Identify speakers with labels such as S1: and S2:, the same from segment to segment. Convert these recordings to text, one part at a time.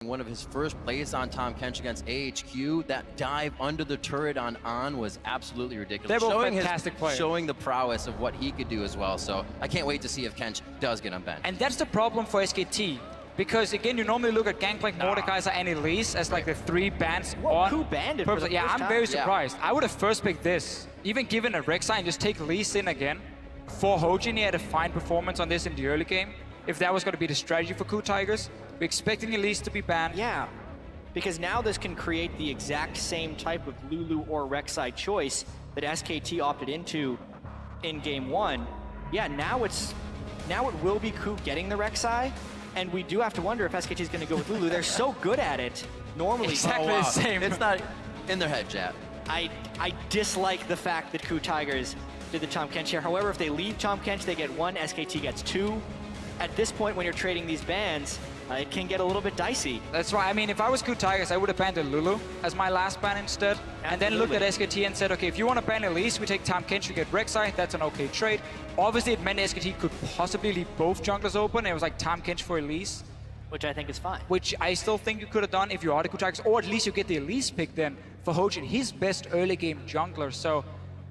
S1: One of his first plays on Tahm Kench against AHQ, that dive under the turret on was absolutely ridiculous.
S2: They're both fantastic players.
S1: Showing the prowess of what he could do as well. So I can't wait to see if Kench does get unbanned.
S2: And that's the problem for SKT. Because again, you normally look at Gangplank, Mordekaiser, and Elise as like the 3 bans on
S3: KOO banned it for the
S2: yeah,
S3: first
S2: I'm
S3: time.
S2: very surprised. I would have first picked this. Even given a Rek'Sai and just take Elise in again. For Hojin, he had a fine performance on this in the early game. If that was going to be the strategy for KOO Tigers, we're expecting Elise to be banned.
S3: Yeah, because now this can create the exact same type of Lulu or Rek'Sai choice that SKT opted into in game 1. Yeah, now it will be KOO getting the Rek'Sai, and we do have to wonder if SKT is going to go with Lulu. They're so good at it normally.
S2: Exactly the same.
S1: It's not in their head, Jat.
S3: I dislike the fact that KOO Tigers did the Tahm Kench here. However, if they leave Tahm Kench, they get 1, SKT gets 2. At this point, when you're trading these bans, it can get a little bit dicey.
S2: That's right. I mean, if I was KOO Tigers, I would have banned Lulu as my last ban instead. And then looked at SKT and said, okay, if you want to ban Elise, we take Tahm Kench, you get Rek'Sai. That's an okay trade. Obviously, it meant SKT could possibly leave both junglers open. It was like Tahm Kench for Elise.
S3: Which I think is fine.
S2: Which I still think you could have done if you are the KOO Tigers, or at least you get the Elise pick then for Hojin, his best early game jungler. So a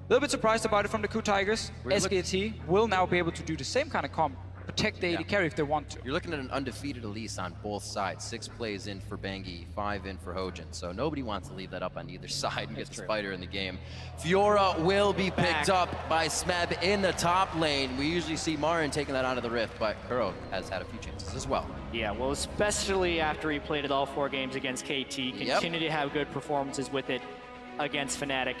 S2: little bit surprised about it from the KOO Tigers. SKT will now be able to do the same kind of comp. Protect the AD carry if they want to.
S1: You're looking at an undefeated Elise on both sides. 6 plays in for Bengi, 5 in for Hojin. So nobody wants to leave that up on either side and get the spider in the game. Fiora will be picked up by Smeb in the top lane. We usually see Marin taking that out of the rift, but Kuro has had a few chances as well.
S3: Yeah, well, especially after he played it all 4 games against KT, continue to have good performances with it against Fnatic.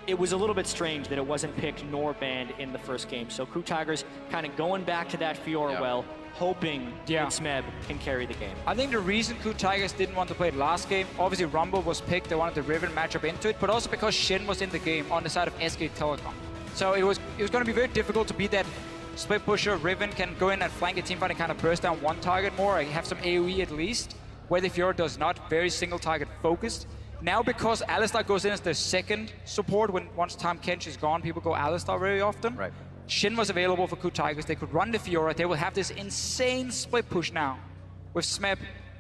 S3: It was a little bit strange that it wasn't picked nor banned in the first game. So KOO Tigers kind of going back to that Fiora well, hoping that Smeb can carry the game.
S2: I think the reason KOO Tigers didn't want to play it last game, obviously Rumble was picked, they wanted the Riven matchup into it, but also because Shin was in the game on the side of SK Telecom. So it was going to be very difficult to beat that split pusher. Riven can go in and flank a teamfight and kind of burst down one target more, and have some AoE at least, where the Fiora does not, very single target focused. Now, because Alistar goes in as the second support, once Tahm Kench is gone, people go Alistar very often.
S1: Right.
S2: Shin was available for KOO Tigers. They could run the Fiora. They will have this insane split push now with Smeb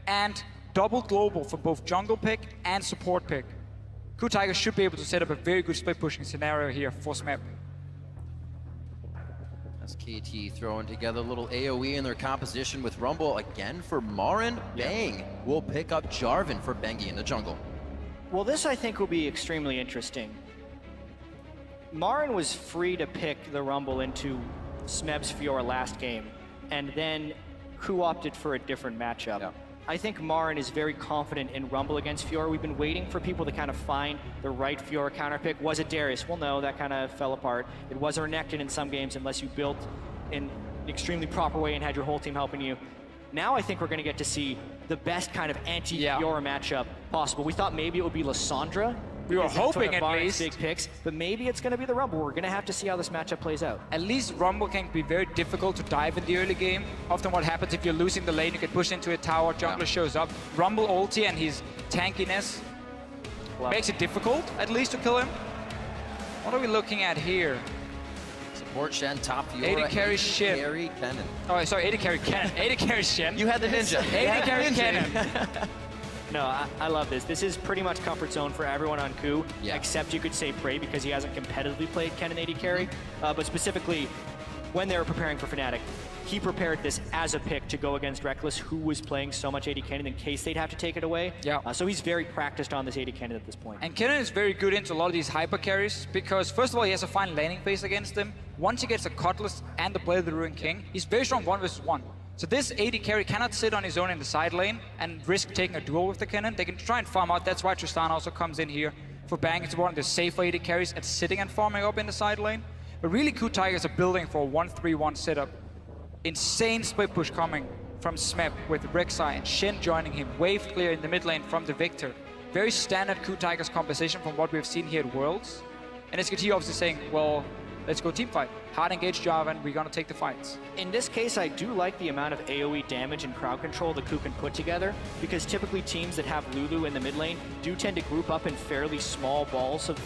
S2: and double global for both jungle pick and support pick. KOO Tigers should be able to set up a very good split pushing scenario here for Smeb.
S1: SKT throwing together a little AoE in their composition with Rumble again for Marin. Bang will pick up Jarvan for Bengi in the jungle.
S3: Well, this I think will be extremely interesting. Marin was free to pick the Rumble into Smeb's Fiora last game, and then KOO opted for a different matchup.
S1: Yeah.
S3: I think Marin is very confident in Rumble against Fiora. We've been waiting for people to kind of find the right Fiora counterpick. Was it Darius? Well, no, that kind of fell apart. It was Renekton in some games unless you built in an extremely proper way and had your whole team helping you. Now I think we're going to get to see the best kind of anti-Fiora matchup possible. We thought maybe it would be Lissandra.
S2: We were hoping at least.
S3: Big picks, but maybe it's going to be the Rumble. We're going to have to see how this matchup plays out.
S2: At least Rumble can be very difficult to dive in the early game. Often what happens if you're losing the lane, you get pushed into a tower, jungler shows up. Rumble ulti and his tankiness makes it difficult, at least, to kill him. What are we looking at here?
S1: Support Shen, top Fiora,
S2: AD carry Shen.
S1: carry Kennen.
S2: Oh, sorry, AD carry Kennen. AD carry Shen.
S1: You had the ninja.
S2: AD carry Kennen.
S3: No, I love this. This is pretty much comfort zone for everyone on KOO, except you could say Prey because he hasn't competitively played Kennen AD carry. But specifically, when they were preparing for Fnatic, he prepared this as a pick to go against Reckless, who was playing so much AD Kennen in case they'd have to take it away. So he's very practiced on this AD Kennen at this point.
S2: And Kennen is very good into a lot of these hyper carries because, first of all, he has a fine laning phase against them. Once he gets a Cutlass and the Blade of the Ruined King, he's very strong 1v1. So this AD carry cannot sit on his own in the side lane and risk taking a duel with the Kennen. They can try and farm out. That's why Tristan also comes in here for Bang. It's one of the safer AD carries at sitting and farming up in the side lane. But really, KOO Tigers are building for a 1-3-1 setup. Insane split push coming from Smeb with Rek'Sai and Shen joining him. Wave clear in the mid lane from the Victor. Very standard KOO Tigers composition from what we've seen here at Worlds. And SKT obviously saying, well, let's go team fight. Hard engage Jarvan, we're gonna take the fights.
S3: In this case, I do like the amount of AoE damage and crowd control the KOO can put together, because typically teams that have Lulu in the mid lane do tend to group up in fairly small balls of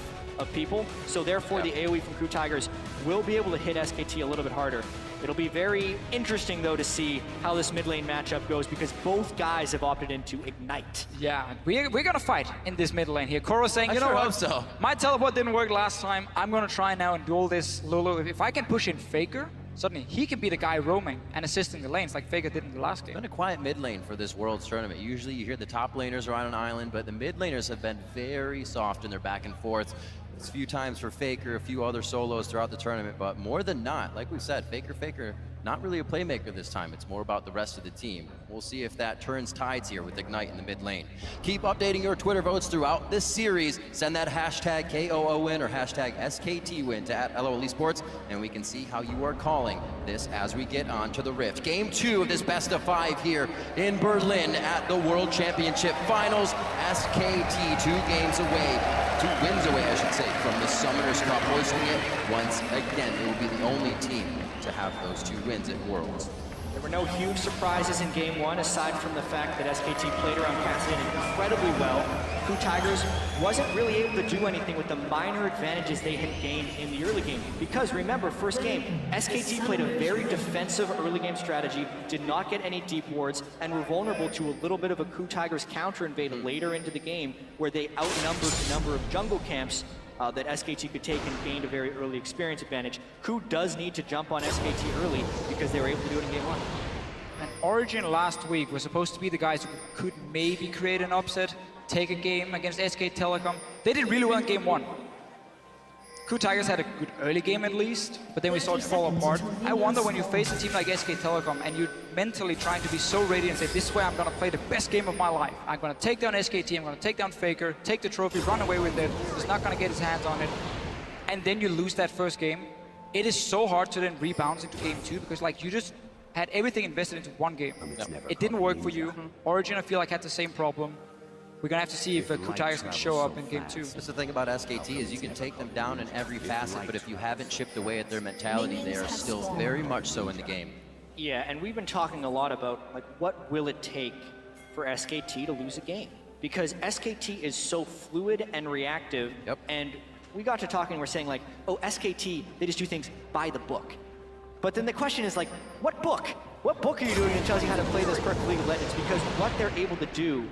S3: people. So therefore the AoE from KOO Tigers will be able to hit SKT a little bit harder. It'll be very interesting, though, to see how this mid lane matchup goes because both guys have opted into Ignite.
S2: Yeah, we're gonna fight in this mid lane here. Koro's saying, you know what?
S1: So.
S2: My teleport didn't work last time. I'm gonna try now and duel this Lulu. If I can push in Faker, suddenly he can be the guy roaming and assisting the lanes like Faker did in the last game.
S1: It's been a quiet mid lane for this Worlds tournament. Usually you hear the top laners are on an island, but the mid laners have been very soft in their back and forths. It's a few times for Faker, a few other solos throughout the tournament, but more than not, like we said, Faker, not really a playmaker this time. It's more about the rest of the team. We'll see if that turns tides here with Ignite in the mid lane. Keep updating your Twitter votes throughout this series. Send that hashtag KOO win or hashtag SKT win to @LOL Esports, and we can see how you are calling this as we get on to the Rift. Game 2 of this best of 5 here in Berlin at the World Championship Finals. SKT 2 games away, 2 wins away, I should say, from the Summoners Cup, hoisting it once again. It will be the only team to have those 2 wins at Worlds.
S3: There were no huge surprises in Game 1, aside from the fact that SKT played around Cassian incredibly well. KOO Tigers wasn't really able to do anything with the minor advantages they had gained in the early game. Because remember, first game, SKT played a very defensive early game strategy, did not get any deep wards, and were vulnerable to a little bit of a KOO Tigers counter invade later into the game, where they outnumbered the number of jungle camps that SKT could take and gained a very early experience advantage. KOO does need to jump on SKT early because they were able to do it in Game 1.
S2: And Origin last week was supposed to be the guys who could maybe create an upset, take a game against SK Telecom. They did really well in Game 1. KOO Tigers had a good early game at least, but then we saw it fall apart. I wonder when you face a team like SK Telecom and you're mentally trying to be so ready and say, this is where I'm gonna play the best game of my life. I'm gonna take down SKT, I'm gonna take down Faker, take the trophy, run away with it, he's not gonna get his hands on it. And then you lose that first game. It is so hard to then rebound into Game 2 because like you just had everything invested into one game. It didn't work for you. Origin, I feel like, had the same problem. We're gonna have to see if KOO Tigers can show up in Game 2.
S1: That's the thing about SKT is you can take them down in every facet, but if you haven't chipped away at their mentality, they are still very much so in the game.
S3: Yeah, and we've been talking a lot about like what will it take for SKT to lose a game? Because SKT is so fluid and reactive, and we got to talking, we're saying like, oh, SKT, they just do things by the book. But then the question is like, what book? What book are you doing that tells you how to play this perfect League of Legends? Because what they're able to do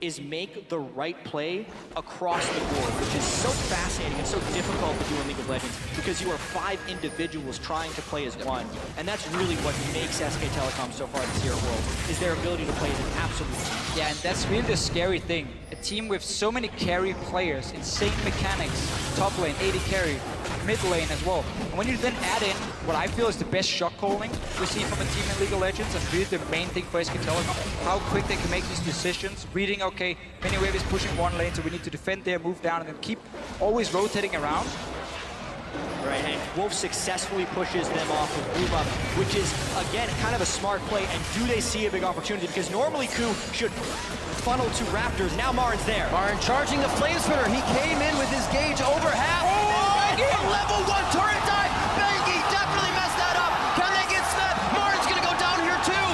S3: is make the right play across the board, which is so fascinating and so difficult to do in League of Legends because you are 5 individuals trying to play as one. And that's really what makes SK Telecom so far this year at World, is their ability to play as an absolute team.
S2: Yeah, and that's really the scary thing. A team with so many carry players, insane mechanics, top lane, 80 carry, mid lane as well. And when you then add in what I feel is the best shot calling we see from a team in League of Legends, and really the main thing for SK Telecom, how quick they can make these decisions, reading, okay, Miniwave is pushing one lane, so we need to defend there, move down, and then keep always rotating around.
S3: Right, and Wolf successfully pushes them off with Move Up, which is, again, kind of a smart play. And do they see a big opportunity? Because normally KOO should funnel to Raptors. Now Marin's there.
S1: Marin charging the Flame Spitter. He came in with his gauge over half. Oh, level 1 turret dive. Bengi definitely messed that up. Can they get snapped? Marin's going to go down here too.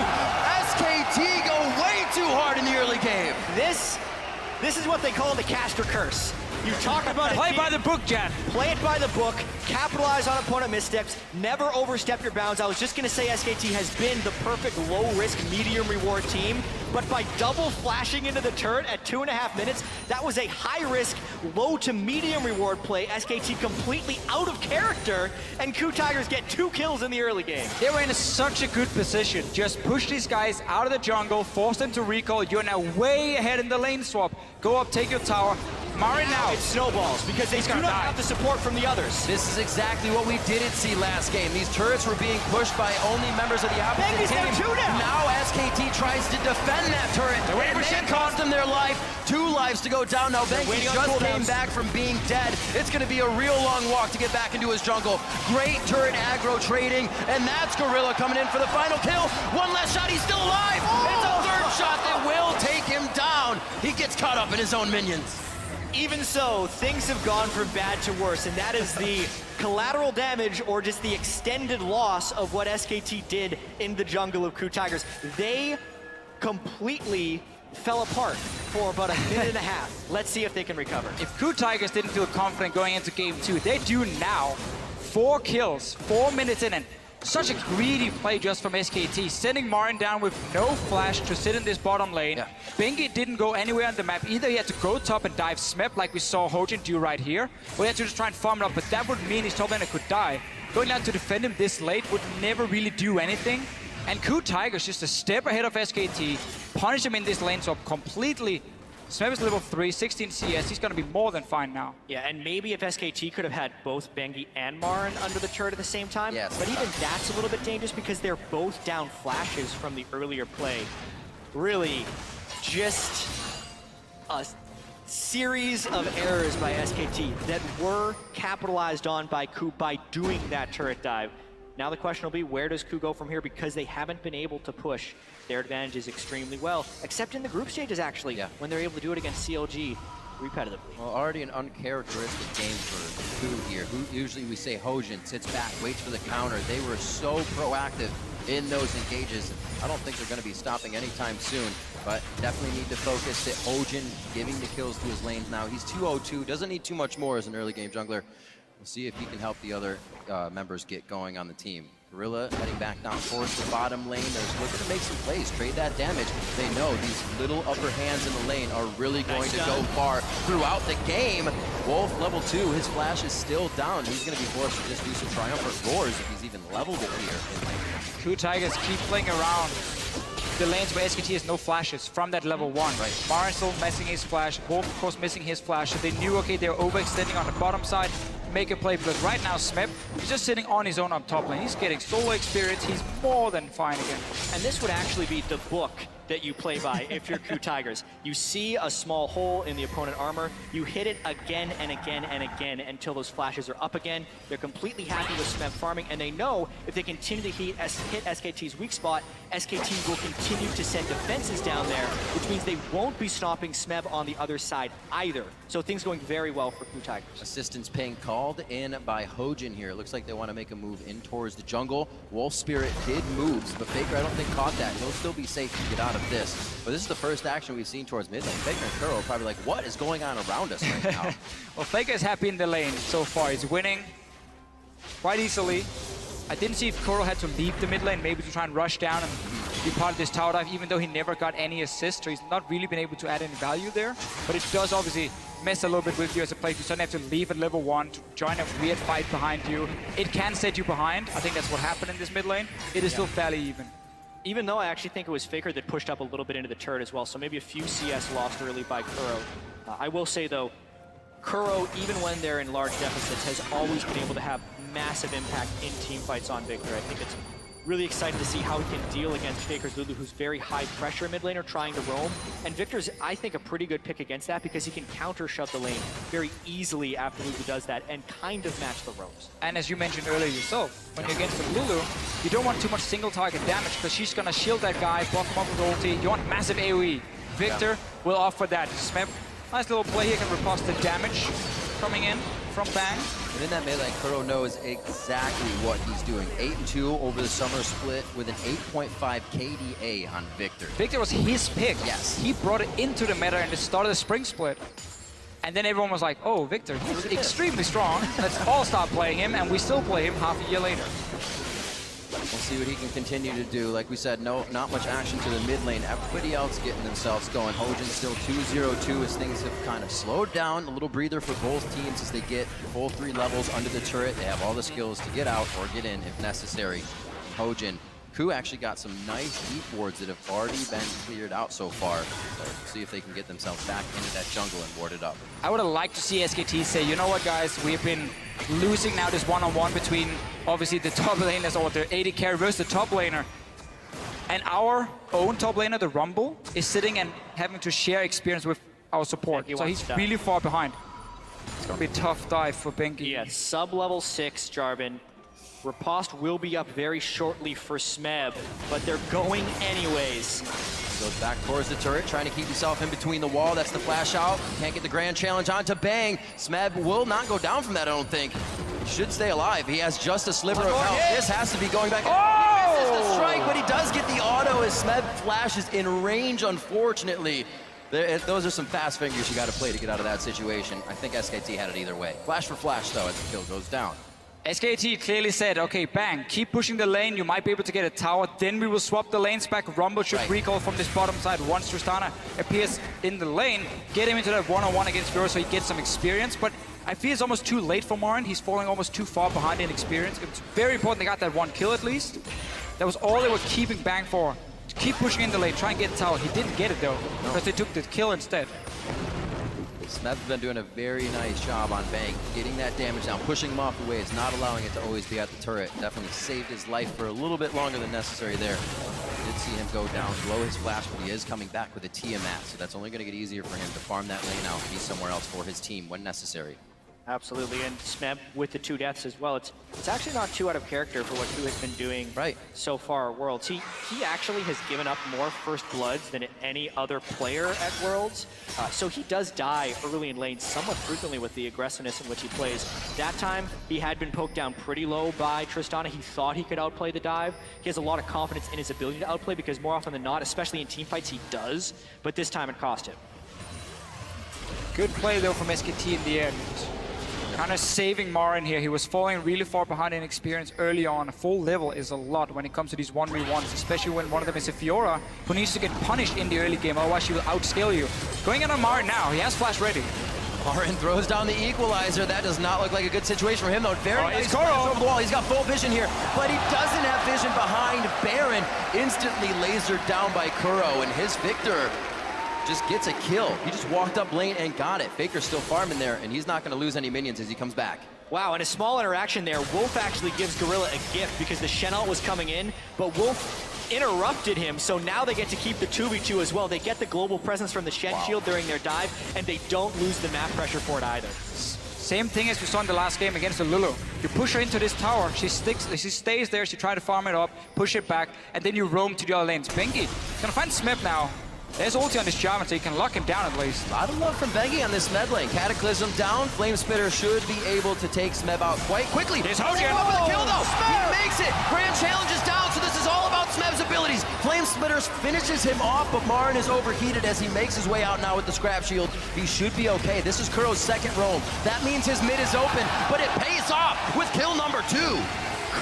S1: SKT go way too hard in the early game.
S3: This is what they call the caster curse. You talk about it.
S2: Play by the book, Jan.
S3: Play it by the book, capitalize on opponent missteps, never overstep your bounds. I was just gonna say SKT has been the perfect low-risk, medium-reward team, but by double flashing into the turret at 2.5 minutes, that was a high-risk, low to medium reward play. SKT completely out of character, and KOO Tigers get 2 kills in the early game.
S2: They were in such a good position. Just push these guys out of the jungle, force them to recall. You're now way ahead in the lane swap. Go up, take your tower. Marin now.
S3: It snowballs because they do not have the support from the others.
S1: This is exactly what we didn't see last game. These turrets were being pushed by only members of the opposite team. Now SKT tries to defend that turret, and it cost them their life. 2 lives to go down. Now Bengi just came back from being dead. It's going to be a real long walk to get back into his jungle. Great turret aggro trading, and that's Gorilla coming in for the final kill. 1 last shot, he's still alive. It's a 3rd shot that will take him down. He gets caught up in his own minions.
S3: Even so, things have gone from bad to worse, and that is the collateral damage or just the extended loss of what SKT did in the jungle of KOO Tigers. They completely fell apart for about 1.5 minutes. Let's see if they can recover.
S2: If KOO Tigers didn't feel confident going into Game 2, they do now. 4 kills, 4 minutes in, and Such a greedy play just from SKT, sending Marin down with no flash to sit in this bottom lane.
S1: Yeah.
S2: Bengi didn't go anywhere on the map. Either he had to go top and dive Smep like we saw Hojin do right here, or he had to just try and farm it up, but that would mean his top laner could die. Going down to defend him this late would never really do anything. And KOO TIGERS just a step ahead of SKT, punish him in this lane swap completely. Smeb is level 3, 16 CS, he's gonna be more than fine now.
S3: Yeah, and maybe if SKT could have had both Bengi and Marin under the turret at the same time,
S1: yes,
S3: but even that's a little bit dangerous because they're both down flashes from the earlier play. Really, just a series of errors by SKT that were capitalized on by KOO by doing that turret dive. Now the question will be, where does KOO go from here? Because they haven't been able to push their advantages extremely well, except in the group stages actually, when they're able to do it against CLG repetitively.
S1: Well, already an uncharacteristic game for KOO here. Who usually we say Hojin sits back, waits for the counter. They were so proactive in those engages. I don't think they're going to be stopping anytime soon, but definitely need to focus that Hojin giving the kills to his lanes now. He's 2-0-2, doesn't need too much more as an early game jungler. We'll see if he can help the other members get going on the team. Gorilla heading back down towards the bottom lane. They're looking to make some plays, trade that damage. They know these little upper hands in the lane are really going to go far throughout the game. Wolf, level 2, his flash is still down. He's going to be forced to just do some triumphant roars if he's even leveled it here.
S2: KOO TIGERS keep playing around the lanes where SKT has no flashes from that level 1.
S1: Right.
S2: Marin still missing his flash, Wolf of course missing his flash, so they knew, okay, they're overextending on the bottom side, make a play, because right now Smep is just sitting on his own up top lane. He's getting solo experience, he's more than fine again.
S3: And this would actually be the book that you play by if you're KOO TIGERS. You see a small hole in the opponent armor, you hit it again and again and again until those flashes are up again. They're completely happy with Smeb farming, and they know if they continue to hit SKT's weak spot, SKT will continue to send defenses down there, which means they won't be stopping Smeb on the other side either. So things going very well for KOO TIGERS.
S1: Assistance ping called in by Hojin here. It looks like they want to make a move in towards the jungle. Wolf Spirit did moves, but Faker I don't think caught that. He'll still be safe to get out of this. But this is the first action we've seen towards mid lane. Faker and KOO are probably like, what is going on around us right now?
S2: Well, Faker is happy in the lane so far. He's winning quite easily. I didn't see if KOO had to leave the mid lane, maybe to try and rush down and be part of this tower dive, even though he never got any assist, so he's not really been able to add any value there. But it does obviously mess a little bit with you as a player. You suddenly have to leave at level 1 to join a weird fight behind you. It can set you behind. I think that's what happened in this mid lane. It is still fairly even.
S3: Even though I actually think it was Faker that pushed up a little bit into the turret as well, so maybe a few CS lost early by KOO. I will say though, KOO, even when they're in large deficits, has always been able to have massive impact in team fights on Victor. I think it's really exciting to see how he can deal against Faker's Lulu, who's very high pressure mid laner trying to roam. And Victor's, I think, a pretty good pick against that because he can counter shove the lane very easily after Lulu does that and kind of match the roams.
S2: And as you mentioned earlier yourself, when you're against the Lulu, you don't want too much single target damage because she's gonna shield that guy, block him up with ulti. You want massive AoE. Victor will offer that. Smep, nice little play here, can riposte the damage coming in from Bang.
S1: And in that melee, KOO knows exactly what he's doing. 8-2 over the summer split with an 8.5 KDA on Victor.
S2: Victor was his pick.
S1: Yes.
S2: He brought it into the meta and it started the spring split. And then everyone was like, oh, Victor, he's extremely strong. Let's all start playing him, and we still play him half a year later.
S1: We'll see what he can continue to do. Like we said, not much action to the mid lane. Everybody else getting themselves going. Hojin still 2-0-2 as things have kind of slowed down. A little breather for both teams as they get full 3 levels under the turret. They have all the skills to get out or get in if necessary. Hojin. KOO actually got some nice deep wards that have already been cleared out so far. So we'll see if they can get themselves back into that jungle and ward it up.
S2: I would have liked to see SKT say, you know what, guys, we've been losing now this one-on-one between, obviously, the top laners or the AD carry versus the top laner. And our own top laner, the Rumble, is sitting and having to share experience with our support. So he's really far behind. It's going to be a tough dive for Bengi.
S3: Yeah, sub-level 6, Jarvan. Riposte will be up very shortly for Smeb, but they're going anyways.
S1: Goes back towards the turret, trying to keep himself in between the wall. That's the flash out. Can't get the grand challenge onto Bang. Smeb will not go down from that, I don't think. Should stay alive. He has just a sliver of health. This has to be going back.
S2: Oh!
S1: He misses the strike, but he does get the auto as Smeb flashes in range, unfortunately. Those are some fast fingers you got to play to get out of that situation. I think SKT had it either way. Flash for flash, though, as the kill goes down.
S2: SKT clearly said, okay, bang, keep pushing the lane, you might be able to get a tower, then we will swap the lanes back. Rumble should recall from this bottom side once Tristana appears in the lane, get him into that one-on-one against Fiora so he gets some experience, but I feel it's almost too late for Marin. He's falling almost too far behind in experience. It's very important they got that one kill at least. That was all they were keeping Bang for. To keep pushing in the lane, try and get the tower. He didn't get it though, because they took the kill instead.
S1: Smeb's been doing a very nice job on Bang, getting that damage down, pushing him off the waves, not allowing it to always be at the turret. Definitely saved his life for a little bit longer than necessary there. Did see him go down, blow his flash, but he is coming back with a Tiamat, so that's only going to get easier for him to farm that lane out and be somewhere else for his team when necessary.
S3: Absolutely, and Smeb with the 2 deaths as well. It's actually not too out of character for what KOO has been doing so far at Worlds. He actually has given up more First Bloods than any other player at Worlds. So he does die early in lane somewhat frequently with the aggressiveness in which he plays. That time, he had been poked down pretty low by Tristana. He thought he could outplay the dive. He has a lot of confidence in his ability to outplay because more often than not, especially in teamfights, he does. But this time it cost him.
S2: Good play though from SKT in the end. Kind of saving Marin here. He was falling really far behind in experience early on. A full level is a lot when it comes to these 1v1s, especially when one of them is a Fiora who needs to get punished in the early game, otherwise she will outscale you. Going in on Marin now, he has flash ready.
S1: Marin throws down the equalizer. That does not look like a good situation for him though. Very nice flash over the wall. He's got full vision here, but he doesn't have vision behind Baron. Instantly lasered down by KOO, and his Victor just gets a kill. He just walked up lane and got it. Faker's still farming there, and he's not going to lose any minions as he comes back.
S3: Wow, and a small interaction there. Wolf actually gives Gorilla a gift because the Shen ult was coming in, but Wolf interrupted him, so now they get to keep the 2v2 as well. They get the global presence from the Shen shield during their dive, and they don't lose the map pressure for it either.
S2: Same thing as we saw in the last game against the Lulu. You push her into this tower, she stays there, she tries to farm it up, push it back, and then you roam to the other lanes. Bengi gonna find Smeb now. There's ulti on this Jarvan, so you can lock him down at least.
S1: A lot of love from Bengi on this Smeb lane. Cataclysm down. Flame Spitter should be able to take Smeb out quite quickly.
S2: There's Hojian.
S1: Up with the kill though. He makes it. Grand Challenge is down, so this is all about Smeb's abilities. Flame Spitter finishes him off, but Marin is overheated as he makes his way out now with the scrap shield. He should be okay. This is KOO's second roam. That means his mid is open, but it pays off with kill number 2.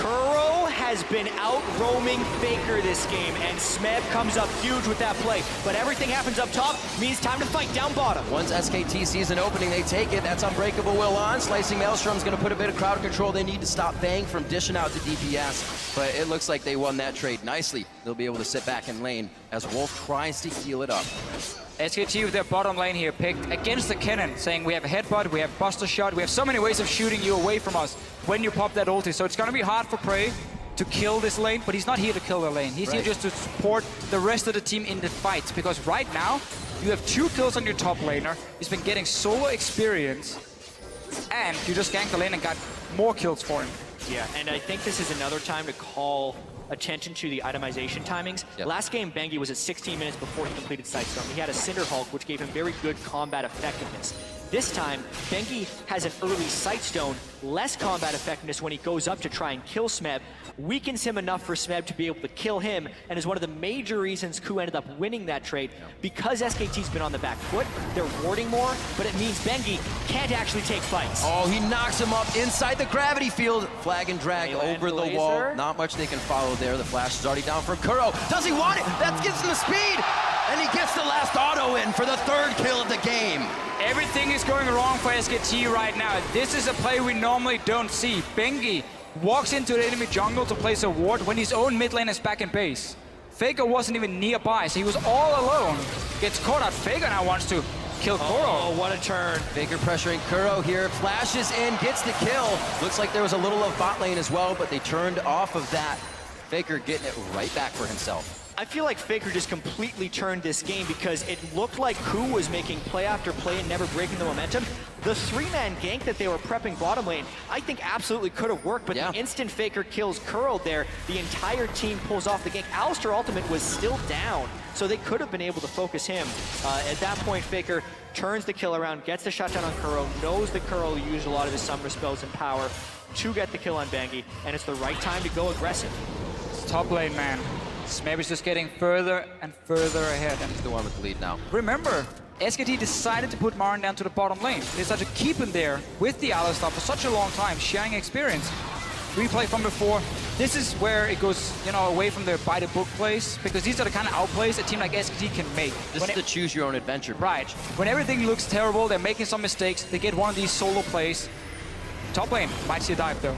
S3: KOO has been out roaming Faker this game, and Smeb comes up huge with that play. But everything happens up top, means time to fight down bottom.
S1: Once SKT sees an opening, they take it. That's Unbreakable Will on. Slicing Maelstrom's going to put a bit of crowd control. They need to stop Bang from dishing out to DPS, but it looks like they won that trade nicely. They'll be able to sit back in lane as Wolf tries to heal it up.
S2: SKT with their bottom lane here picked against the cannon, saying we have a headbutt, we have buster shot, we have so many ways of shooting you away from us when you pop that ulti. So it's gonna be hard for Prey to kill this lane, but he's not here to kill the lane. He's here just to support the rest of the team in the fights, because right now you have 2 kills on your top laner. He's been getting solo experience, and you just ganked the lane and got more kills for him.
S3: Yeah, and I think this is another time to call attention to the itemization timings. Last game, Bengi was at 16 minutes before he completed Sightstorm. He had a Cinder Hulk, which gave him very good combat effectiveness. This time, Bengi has an early Sightstone, less combat effectiveness when he goes up to try and kill Smeb, weakens him enough for Smeb to be able to kill him, and is one of the major reasons KOO ended up winning that trade. Because SKT's been on the back foot, they're warding more, but it means Bengi can't actually take fights.
S1: Oh, he knocks him up inside the gravity field. Flag and drag over the wall. Not much they can follow there. The flash is already down from KOO. Does he want it? That gives him the speed! And he gets the last auto in for the 3rd kill of the game.
S2: Everything is going wrong for SKT right now. This is a play we normally don't see. Bengi walks into the enemy jungle to place a ward when his own mid lane is back in base. Faker wasn't even nearby, so he was all alone. Gets caught out. Faker now wants to kill KOO.
S3: Oh, what a turn.
S1: Faker pressuring KOO here. Flashes in, gets the kill. Looks like there was a little of bot lane as well, but they turned off of that. Faker getting it right back for himself.
S3: I feel like Faker just completely turned this game because it looked like KOO was making play after play and never breaking the momentum. The 3-man gank that they were prepping bottom lane, I think absolutely could have worked, but the instant Faker kills KOO there, the entire team pulls off the gank. Alistar ultimate was still down, so they could have been able to focus him. At that point, Faker turns the kill around, gets the shutdown on KOO, knows that KOO used a lot of his summer spells and power to get the kill on Bengi, and it's the right time to go aggressive.
S2: It's top lane, man. Smeb is just getting further and further ahead.
S1: He's the one with the lead now.
S2: Remember, SKT decided to put Marin down to the bottom lane. They decided to keep him there with the Alistar for such a long time, sharing experience. replay from before. This is where it goes, you know, away from the by the book plays, because these are the kind of outplays a team like SKT can make.
S1: This is the choose your own adventure.
S2: Right. When everything looks terrible, they're making some mistakes, they get one of these solo plays. Top lane might see a dive though.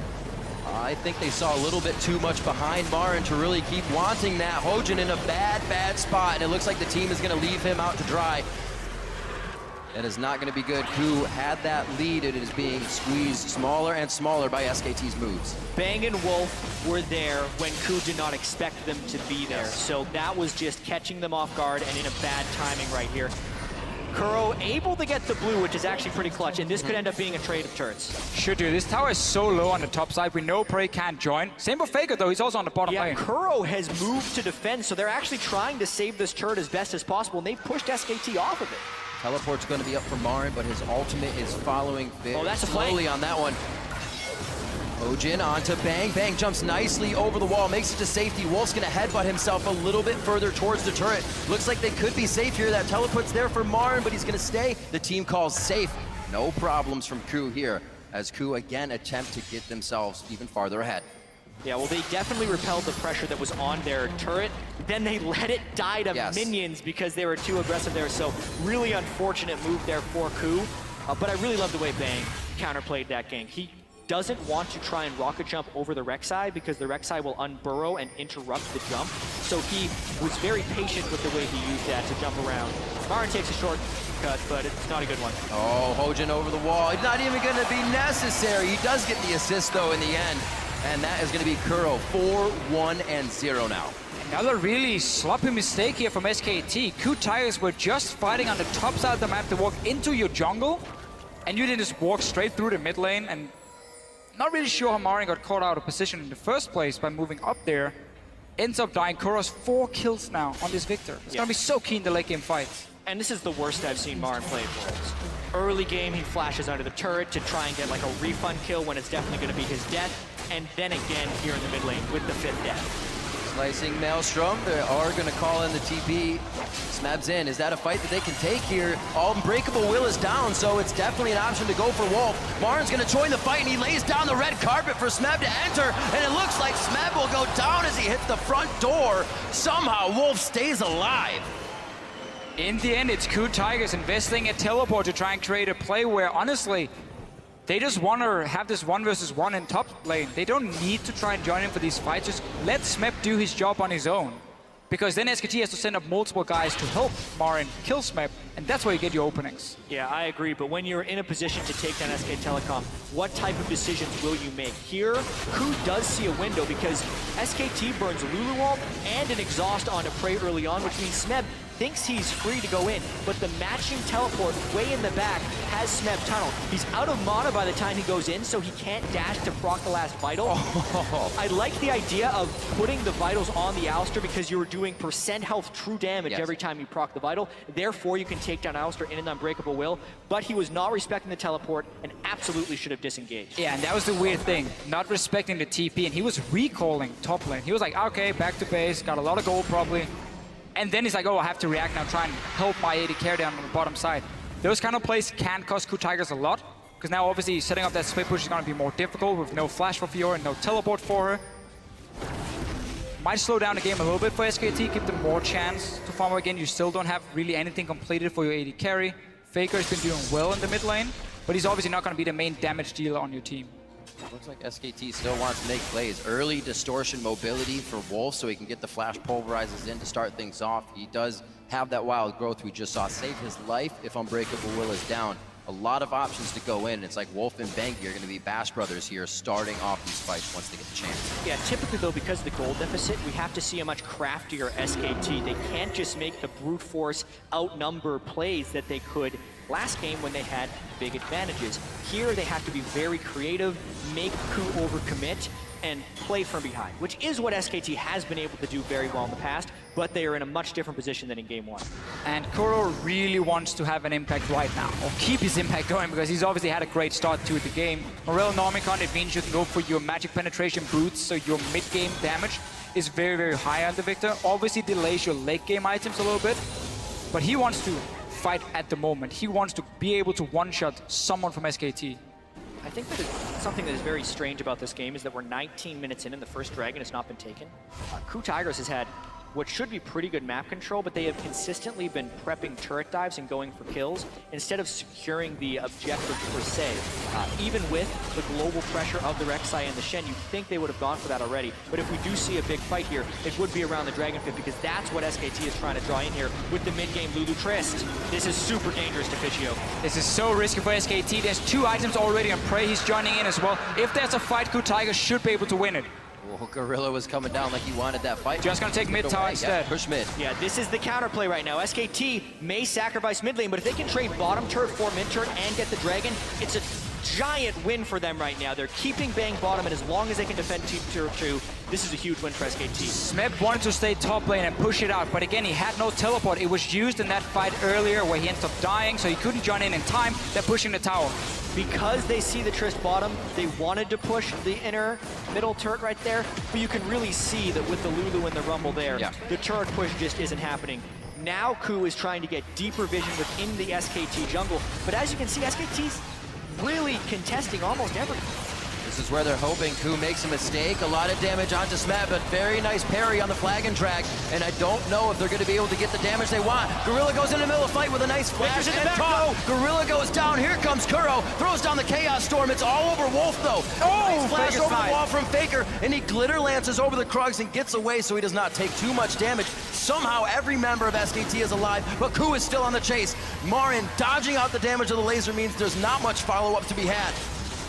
S1: I think they saw a little bit too much behind Marin to really keep wanting that. Hojin in a bad spot, and it looks like the team is going to leave him out to dry. That is not going to be good. KOO had that lead. It is being squeezed smaller and smaller by SKT's moves.
S3: Bang and Wolf were there when KOO did not expect them to be there.
S1: Yes.
S3: So that was just catching them off guard and in a bad timing right here. KOO able to get the blue, which is actually pretty clutch, and this could end up being a trade of turrets.
S2: Should do. This tower is so low on the top side. We know Prey can't join. Same for Faker though. He's also on the bottom
S3: Yeah,
S2: lane.
S3: KOO has moved to defend, so they're actually trying to save this turret as best as possible, and they've pushed SKT off of it.
S1: Teleport's going to be up for Marin, but his ultimate is following very
S3: that's a
S1: slowly
S3: flank.
S1: on that one. Hojin onto Bang. Bang jumps nicely over the wall, makes it to safety. Wolf's going to headbutt himself a little bit further towards the turret. Looks like they could be safe here. That teleport's there for Marin, but he's going to stay. The team calls safe. No problems from KOO here, as KOO again attempt to get themselves even farther ahead.
S3: Yeah, well, they definitely repelled the pressure that was on their turret. Then they let it die to minions because they were too aggressive there. So really unfortunate move there for KOO. But I really love the way Bang counterplayed that gank. He doesn't want to try and rocket jump over the Rek'Sai because the Rek'Sai will unburrow and interrupt the jump. So he was very patient with the way he used that to jump around. Marin takes a shortcut, but it's not a good one.
S1: Oh, Hojin over the wall. It's not even going to be necessary. He does get the assist, though, in the end. And that is going to be KOO, 4-1-0 now.
S2: Another really sloppy mistake here from SKT. KOO Tigers were just fighting on the top side of the map to walk into your jungle, and you didn't just walk straight through the mid lane. And not really sure how Marin got caught out of position in the first place by moving up there. Ends up dying. KOO's 4 kills now on this Victor. It's going to be so key in the late game fights.
S3: And this is the worst I've seen Marin play for us. Early game, he flashes under the turret to try and get like a refund kill when it's definitely going to be his death. And then again here in the mid lane with the 5th death.
S1: Slicing Maelstrom, they are going to call in the TP. Smeb's in. Is that a fight that they can take here? Unbreakable Will is down, so it's definitely an option to go for Wolf. Marin's going to join the fight, and he lays down the red carpet for Smeb to enter, and it looks like Smeb will go down as he hits the front door. Somehow, Wolf stays alive.
S2: In the end, it's KOO Tigers investing a teleport to try and create a play where, honestly, they just want to have this 1 versus 1 in top lane. They don't need to try and join in for these fights. Just let Smeb do his job on his own. Because then SKT has to send up multiple guys to help Marin kill Smeb, and that's where you get your openings.
S3: Yeah, I agree, but when you're in a position to take down SK Telecom, what type of decisions will you make? Here, KOO does see a window because SKT burns Luluwalt and an exhaust onto Prey early on, which means Smeb thinks he's free to go in, but the matching teleport way in the back has Smeb tunnel. He's out of mana by the time he goes in, so he can't dash to proc the last vital. I like the idea of putting the vitals on the Alistar because you're doing % health true damage every time you proc the vital. Therefore, you can take down Alistar in an Unbreakable Will, but he was not respecting the teleport and absolutely should have disengaged.
S2: Yeah, and that was the weird thing, not respecting the TP, and he was recalling top lane. He was like, okay, back to base, got a lot of gold probably. And then he's like, oh, I have to react now, try and help my AD carry down on the bottom side. Those kind of plays can cost KOO Tigers a lot, because now obviously setting up that split push is going to be more difficult with no flash for Fiora and no teleport for her. Might slow down the game a little bit for SKT, give them more chance to farm again. You still don't have really anything completed for your AD carry. Faker has been doing well in the mid lane, but he's obviously not going to be the main damage dealer on your team.
S1: Looks like SKT still wants to make plays. Early distortion mobility for Wolf so he can get the flash pulverizers in to start things off. He does have that wild growth we just saw save his life if Unbreakable Will is down. A lot of options to go in. It's like Wolf and Banky are going to be Bash Brothers here starting off these fights once they get the chance.
S3: Yeah, typically though, because of the gold deficit, we have to see a much craftier SKT. They can't just make the brute force outnumber plays that they could last game when they had big advantages. Here they have to be very creative, make KOO overcommit, and play from behind, which is what SKT has been able to do very well in the past, but they are in a much different position than in Game 1.
S2: And KOO really wants to have an impact right now, or keep his impact going, because he's obviously had a great start to the game. Morel Normicon, it means you can go for your magic penetration boots, so your mid-game damage is very, very high on the Victor. Obviously delays your late-game items a little bit, but he wants to fight at the moment. He wants to be able to one-shot someone from SKT.
S3: I think that something that is very strange about this game is that we're 19 minutes in and the first dragon has not been taken. KOO Tigers has had what should be pretty good map control, but they have consistently been prepping turret dives and going for kills instead of securing the objective per se. Even with the global pressure of the Rek'Sai and the Shen, you'd think they would have gone for that already. But if we do see a big fight here, it would be around the Dragon Pit because that's what SKT is trying to draw in here with the mid-game Lulu Trist. This is super dangerous to Fischio.
S2: This is so risky for SKT. There's 2 items already on Prey. He's joining in as well. If there's a fight, KOO Tigers should be able to win it.
S1: Well, Gorilla was coming down like he wanted that fight.
S2: Just gonna take mid tower instead.
S1: Yeah, push mid.
S3: Yeah, this is the counterplay right now. SKT may sacrifice mid lane, but if they can trade bottom turret for mid turret and get the dragon, it's a giant win for them right now. They're keeping Bang bottom, and as long as they can defend tier 2, this is a huge win for SKT.
S2: Smeb wanted to stay top lane and push it out, but again, he had no teleport. It was used in that fight earlier where he ended up dying, so he couldn't join in time. They're pushing the tower.
S3: Because they see the Trist bottom, they wanted to push the inner middle turret right there, but you can really see that with the Lulu and the Rumble there, the turret push just isn't happening. Now KOO is trying to get deeper vision within the SKT jungle, but as you can see, SKT's really contesting almost everything.
S1: This is where they're hoping KOO makes a mistake. A lot of damage onto Smeb, but very nice parry on the flag and drag. And I don't know if they're going to be able to get the damage they want. Gorilla goes in the middle of the fight with a nice flash
S3: in the
S1: and
S3: back,
S1: top. Gorilla goes down. Here comes Kuro. Throws down the Chaos Storm. It's all over Wolf, though. Nice flash
S2: Faker's
S1: over
S2: side.
S1: the wall from Faker, and he glitter lances over the Krugs and gets away so he does not take too much damage. Somehow every member of SKT is alive, but KOO is still on the chase. Marin dodging out the damage of the laser means there's not much follow-up to be had.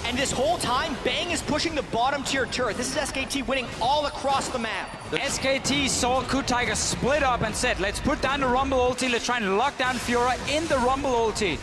S3: And this whole time, Bang is pushing the bottom tier turret. This is SKT winning all across the map.
S2: SKT saw KOO Tigers split up and said, let's put down the Rumble ulti, let's try and lock down Fiora in the Rumble ulti.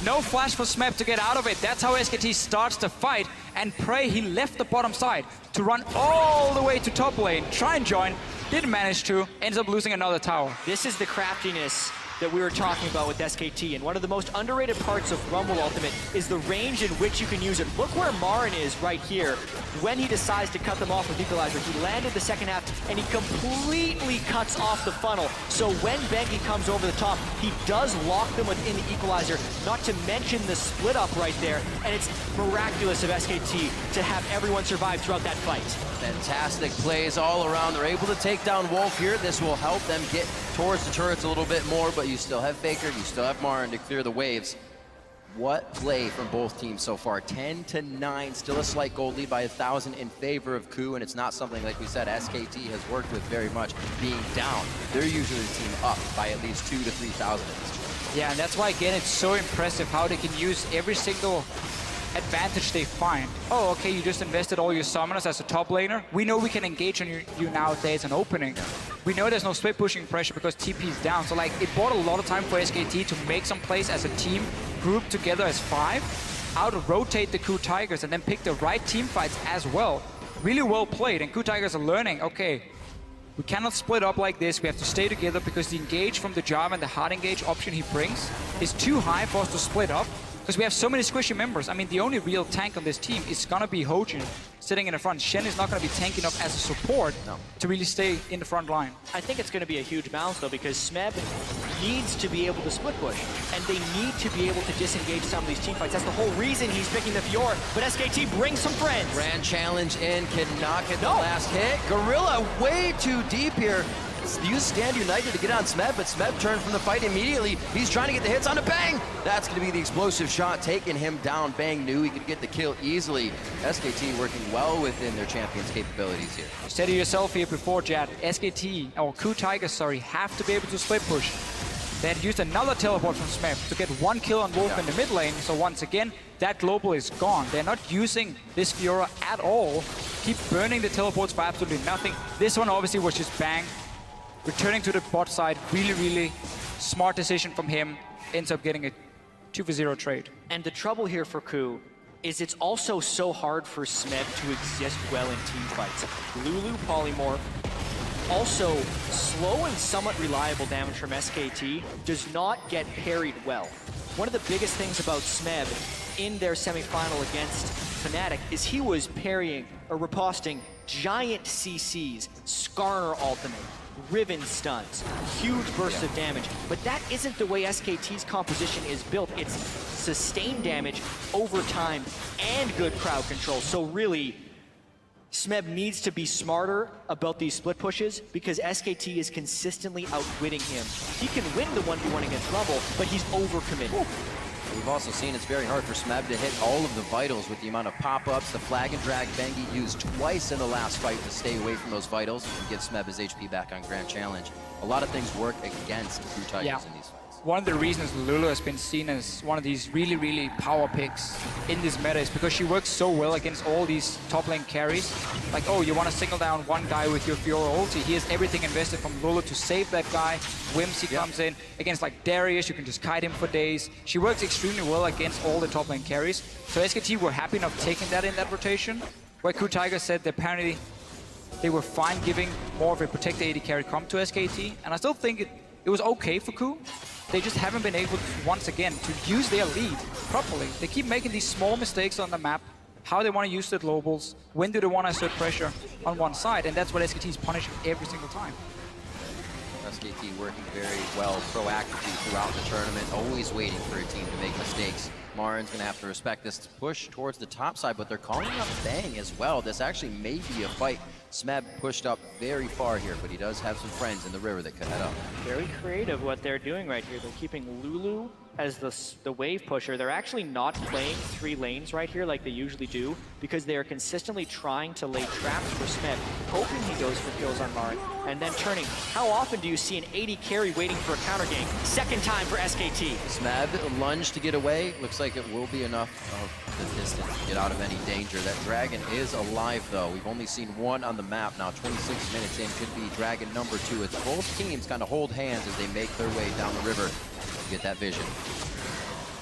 S2: No flash for Smeb to get out of it. That's how SKT starts the fight. And Prey, he left the bottom side to run all the way to top lane, try and join, didn't manage to, ends up losing another tower.
S3: This is the craftiness that we were talking about with SKT, and one of the most underrated parts of Rumble Ultimate is the range in which you can use it. Look where Marin is right here when he decides to cut them off with Equalizer. He landed the second half, and he completely cuts off the funnel. So when Bengi comes over the top, he does lock them within the Equalizer, not to mention the split up right there, and it's miraculous of SKT to have everyone survive throughout that fight.
S1: Fantastic plays all around. They're able to take down Wolf here. This will help them get towards the turrets a little bit more, but you still have Faker, you still have Marin to clear the waves. What play from both teams so far? 10-9, still a slight gold lead by 1,000 in favor of KOO, and it's not something, like we said, SKT has worked with very much. Being down, they're usually the team up by at least 2,000 to 3,000 at this point.
S2: Yeah, and that's why, again, it's so impressive how they can use every single advantage they find. Oh, okay, you just invested all your summoners as a top laner. We know we can engage on you nowadays an opening. We know there's no split pushing pressure because TP is down. So, like, it bought a lot of time for SKT to make some plays as a team, group together as 5, out-rotate the KOO Tigers, and then pick the right team fights as well. Really well played, and KOO Tigers are learning, okay, we cannot split up like this. We have to stay together because the engage from the Jarvan and the hard engage option he brings is too high for us to split up. Because we have so many squishy members. I mean, the only real tank on this team is gonna be Hojin sitting in the front. Shen is not gonna be tank enough as a support to really stay in the front line.
S3: I think it's gonna be a huge balance though, because Smeb needs to be able to split push, and they need to be able to disengage some of these team fights. That's the whole reason he's picking the Fiora, but SKT brings some friends.
S1: Grand challenge in, cannot get the last hit. Gorilla way too deep here. Use Stand United to get on Smeb, but Smeb turned from the fight immediately. He's trying to get the hits onto Bang. That's going to be the explosive shot, taking him down. Bang knew he could get the kill easily. SKT working well within their champion's capabilities here.
S2: You said it yourself here before, Jad. SKT, or KOO Tigers, sorry, have to be able to split push. They had used another teleport from Smeb to get 1 kill on Wolf in the mid lane. So once again, that global is gone. They're not using this Fiora at all. Keep burning the teleports for absolutely nothing. This one obviously was just Bang. Returning to the bot side, really, really smart decision from him. Ends up getting a 2-for-0 trade.
S3: And the trouble here for KOO is it's also so hard for Smeb to exist well in team fights. Lulu polymorph, also slow and somewhat reliable damage from SKT does not get parried well. One of the biggest things about Smeb in their semifinal against Fnatic is he was parrying or riposting giant CCs, Skarner ultimate. Riven stuns, huge bursts of damage. But that isn't the way SKT's composition is built. It's sustained damage over time and good crowd control. So really, Smeb needs to be smarter about these split pushes because SKT is consistently outwitting him. He can win the 1v1 against Rumble, but he's overcommitted.
S1: We've also seen it's very hard for Smeb to hit all of the vitals with the amount of pop-ups. The flag and drag Bengi used twice in the last fight to stay away from those vitals and give Smeb his HP back on Grand Challenge. A lot of things work against KOO TIGERS in these fights.
S2: One of the reasons Lulu has been seen as one of these really, really power picks in this meta is because she works so well against all these top lane carries. Like, oh, you want to single down one guy with your Fiora ulti. He has everything invested from Lulu to save that guy. Whimsy comes in. Against like Darius, you can just kite him for days. She works extremely well against all the top lane carries. So SKT were happy enough taking that in that rotation, where KOO TIGERS said that apparently they were fine giving more of a protect AD carry comp to SKT. And I still think it was okay for KOO. They just haven't been able to, once again, to use their lead properly. They keep making these small mistakes on the map, how they want to use the globals, when do they want to assert pressure on one side, and that's what SKT is punishing every single time.
S1: SKT working very well proactively throughout the tournament, always waiting for a team to make mistakes. Marin's going to have to respect this push towards the top side, but they're calling up Bang as well. This actually may be a fight. Smeb pushed up very far here, but he does have some friends in the river that could head up.
S3: Very creative what they're doing right here. They're keeping Lulu as the wave pusher. They're actually not playing 3 lanes right here like they usually do because they are consistently trying to lay traps for Smeb, hoping he goes for kills on Marin, and then turning. How often do you see an 80 carry waiting for a counter gank? Second time for SKT.
S1: Smeb lunge to get away. Looks like it will be enough of the distance to get out of any danger. That dragon is alive though. We've only seen one on the map now. 26 minutes in, could be dragon number 2 as both teams kind of hold hands as they make their way down the river to get that vision.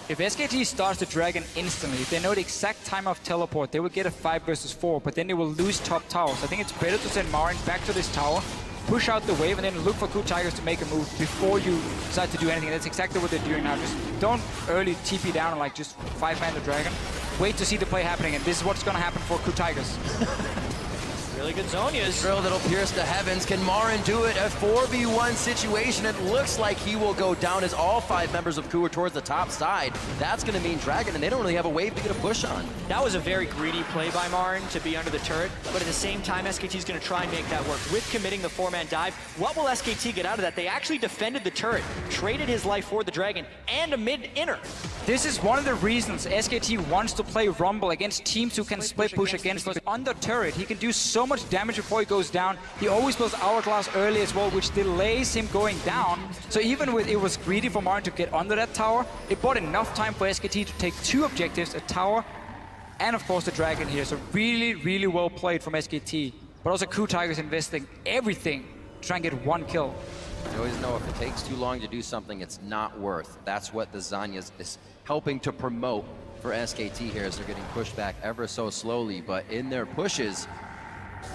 S2: If SKT starts the dragon instantly, if they know the exact time of teleport, they will get a 5 versus 4, but then they will lose top tower. So I think it's better to send Marin back to this tower, push out the wave, and then look for KOO TIGERS to make a move before you decide to do anything. And that's exactly what they're doing now. Just don't early TP down and like just 5-man the dragon. Wait to see the play happening, and this is what's going to happen for KOO TIGERS.
S3: Really good Zhonya's.
S1: Drill that'll pierce the heavens. Can Marin do it? A 4v1 situation. It looks like he will go down as all 5 members of KOO are towards the top side. That's going to mean Dragon, and they don't really have a wave to get a push on.
S3: That was a very greedy play by Marin to be under the turret, but at the same time, SKT is going to try and make that work. With committing the 4-man dive, what will SKT get out of that? They actually defended the turret, traded his life for the Dragon, and a mid-inner.
S2: This is one of the reasons SKT wants to play Rumble against teams who can split push against him. On the turret, he can do so much damage before he goes down. He always builds Hourglass early as well, which delays him going down. So even with it was greedy for Marin to get under that tower, it bought enough time for SKT to take 2 objectives, a tower, and of course the dragon here. So really, really well played from SKT. But also KOO TIGERS investing everything to try and get 1 kill.
S1: You always know if it takes too long to do something, it's not worth. That's what the Zhonya's is helping to promote for SKT here as they're getting pushed back ever so slowly. But in their pushes,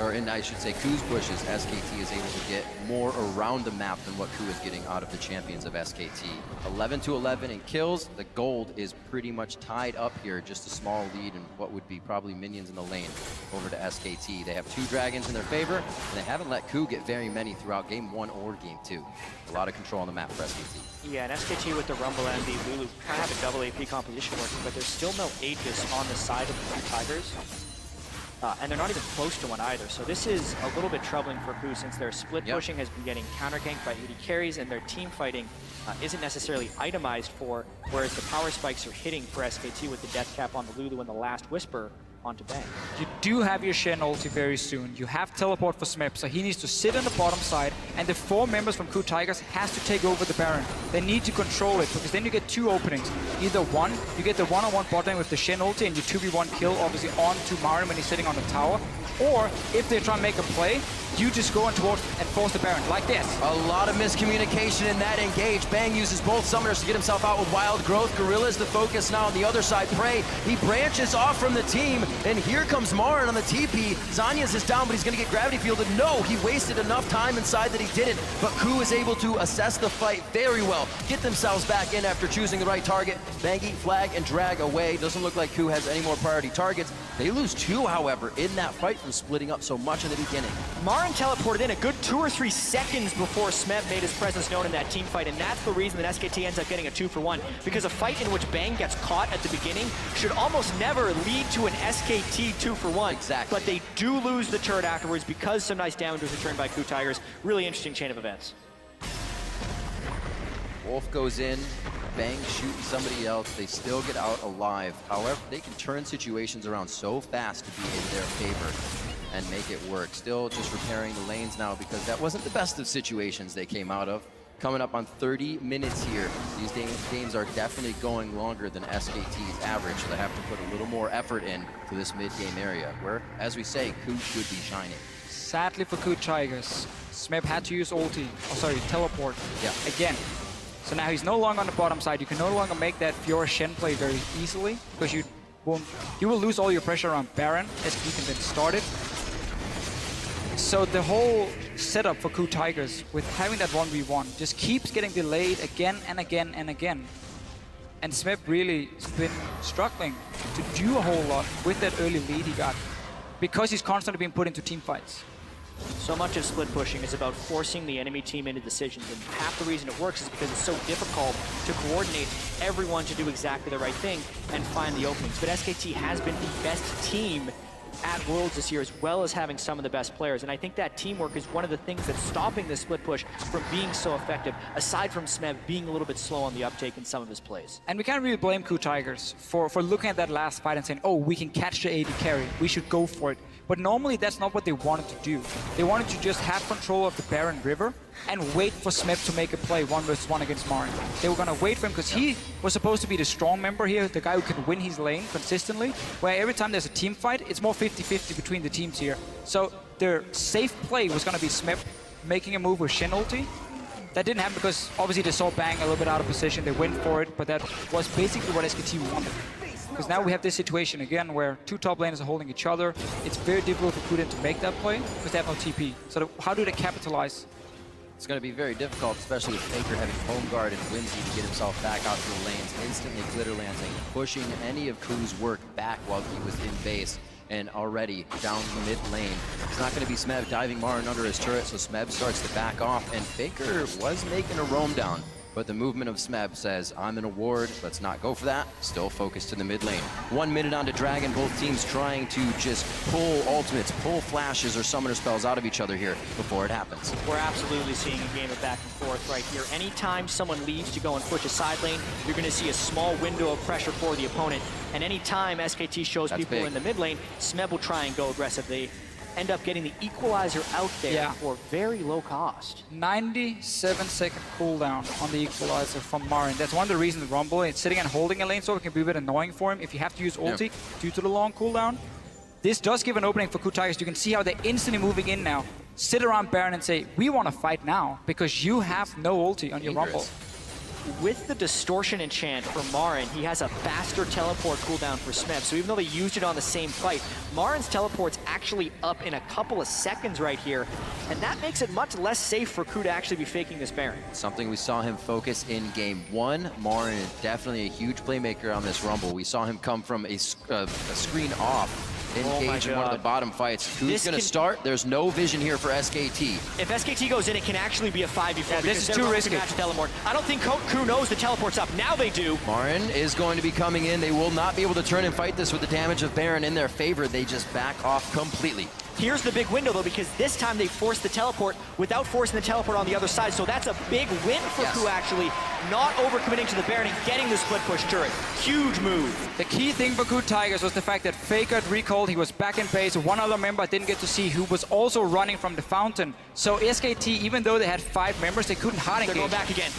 S1: or in, I should say, KOO's pushes, SKT is able to get more around the map than what KOO is getting out of the champions of SKT. 11-11 in kills. The gold is pretty much tied up here. Just a small lead in what would be probably minions in the lane over to SKT. They have 2 dragons in their favor, and they haven't let KOO get very many throughout game 1 or game 2. A lot of control on the map for SKT.
S3: Yeah, and SKT with the Rumble and the Lulu kind of have a double AP composition working, but there's still no Aegis on the side of the KOO TIGERS. And they're not even close to one either. So this is a little bit troubling for KOO since their split pushing has been getting counter ganked by 80 carries and their team fighting isn't necessarily itemized for, whereas the power spikes are hitting for SKT with the death cap on the Lulu and the last Whisper onto Bang.
S2: You do have your Shen ulti very soon. You have teleport for Smeb, so he needs to sit on the bottom side, and the 4 members from KOO TIGERS has to take over the Baron. They need to control it, because then you get 2 openings. Either one, you get the one-on-one bot lane with the Shen ulti and you 2v1 kill, obviously, onto Marin when he's sitting on the tower. Or, if they try and make a play, you just go in towards and force the Baron, like this.
S1: A lot of miscommunication in that engage. Bang uses both summoners to get himself out with Wild Growth. Gorilla is the focus now on the other side. Prey, he branches off from the team, and here comes Marin on the TP. Zhonya's is down, but he's going to get gravity fielded. No, he wasted enough time inside that he didn't, but KOO is able to assess the fight very well, get themselves back in after choosing the right target. Bangy, flag, and drag away. Doesn't look like KOO has any more priority targets. They lose 2, however, in that fight from splitting up so much in the beginning.
S3: Marin teleported in a good 2 or 3 seconds before Smeb made his presence known in that team fight, and that's the reason that SKT ends up getting a 2-for-1, because a fight in which Bang gets caught at the beginning should almost never lead to an SKT 2-for-1.
S1: Exactly.
S3: But they do lose the turret afterwards because some nice damage was returned by KOO Tigers. Really interesting chain of events.
S1: Wolf goes in, Bang shooting somebody else, they still get out alive. However, they can turn situations around so fast to be in their favor and make it work. Still just repairing the lanes now because that wasn't the best of situations they came out of. Coming up on 30 minutes here. These games are definitely going longer than SKT's average, so they have to put a little more effort in to this mid-game area where, as we say, KOO should be shining.
S2: Sadly for KOO Tigers, Smeb had to use ulti, teleport again. So now he's no longer on the bottom side. You can no longer make that Fiora Shen play very easily because you will lose all your pressure around Baron as he can then start it. So the whole setup for KOO Tigers with having that 1v1 just keeps getting delayed again and again and again. And Smeb really has been struggling to do a whole lot with that early lead he got because he's constantly being put into team fights.
S3: So much of split pushing is about forcing the enemy team into decisions, and half the reason it works is because it's so difficult to coordinate everyone to do exactly the right thing and find the openings. But SKT has been the best team at Worlds this year, as well as having some of the best players, and I think that teamwork is one of the things that's stopping this split push from being so effective, aside from Smeb being a little bit slow on the uptake in some of his plays.
S2: And we can't really blame KOO Tigers for looking at that last fight and saying, oh, we can catch the AD carry, we should go for it. But normally that's not what they wanted to do. They wanted to just have control of the Baron River and wait for Smeb to make a play 1v1 against Marin. They were gonna wait for him because he was supposed to be the strong member here, the guy who can win his lane consistently, where every time there's a team fight, it's more 50-50 between the teams here. So their safe play was gonna be Smeb making a move with Shen ulti. That didn't happen because obviously they saw Bang a little bit out of position, they went for it, but that was basically what SKT wanted. Because now we have this situation again where 2 top laners are holding each other. It's very difficult for KOO to make that play because they have no TP. So how do they capitalize?
S1: It's going to be very difficult, especially with Faker having home guard and Whimsy to get himself back out to the lanes, instantly glitter lancing, pushing any of KOO's work back while he was in base and already down the mid lane. It's not going to be Smeb diving Marin under his turret, so Smeb starts to back off, and Faker was making a roam down. But the movement of Smeb says, I'm in a ward, let's not go for that. Still focused to the mid lane. 1 minute on to Dragon, both teams trying to just pull ultimates, pull flashes or summoner spells out of each other here before it happens.
S3: We're absolutely seeing a game of back and forth right here. Anytime someone leaves to go and push a side lane, you're gonna see a small window of pressure for the opponent. And anytime SKT shows people in the mid lane, Smeb will try and go aggressive. They end up getting the equalizer out there for very low cost.
S2: 97-second cooldown on the equalizer from Marin. That's one of the reasons Rumble is sitting and holding a lane sword can be a bit annoying for him if you have to use ulti due to the long cooldown. This does give an opening for KOO Tigers. You can see how they're instantly moving in now. Sit around Baron and say, we want to fight now because you have no ulti on your Rumble.
S3: With the distortion enchant for Marin, he has a faster teleport cooldown for Smeb. So even though they used it on the same fight, Marin's teleport's actually up in a couple of seconds right here. And that makes it much less safe for KOO to actually be faking this Baron.
S1: Something we saw him focus in game 1. Marin is definitely a huge playmaker on this Rumble. We saw him come from a screen off. Engage in one of the bottom fights. KOO's going to start. There's no vision here for SKT.
S3: If SKT goes in, it can actually be a 5v4.
S2: This is too risky.
S3: I don't think KOO knows the teleport's up. Now they do.
S1: Marin is going to be coming in. They will not be able to turn and fight this with the damage of Baron in their favor. They just back off completely.
S3: Here's the big window, though, because this time they forced the teleport without forcing the teleport on the other side. So that's a big win for KOO, actually. Not overcommitting to the Baron and getting the split push turret. Huge move.
S2: The key thing for KOO Tigers was the fact that Faker had recalled. He was back in base. One other member I didn't get to see who was also running from the fountain. So SKT, even though they had 5 members, they couldn't hard engage.
S3: They're going back again.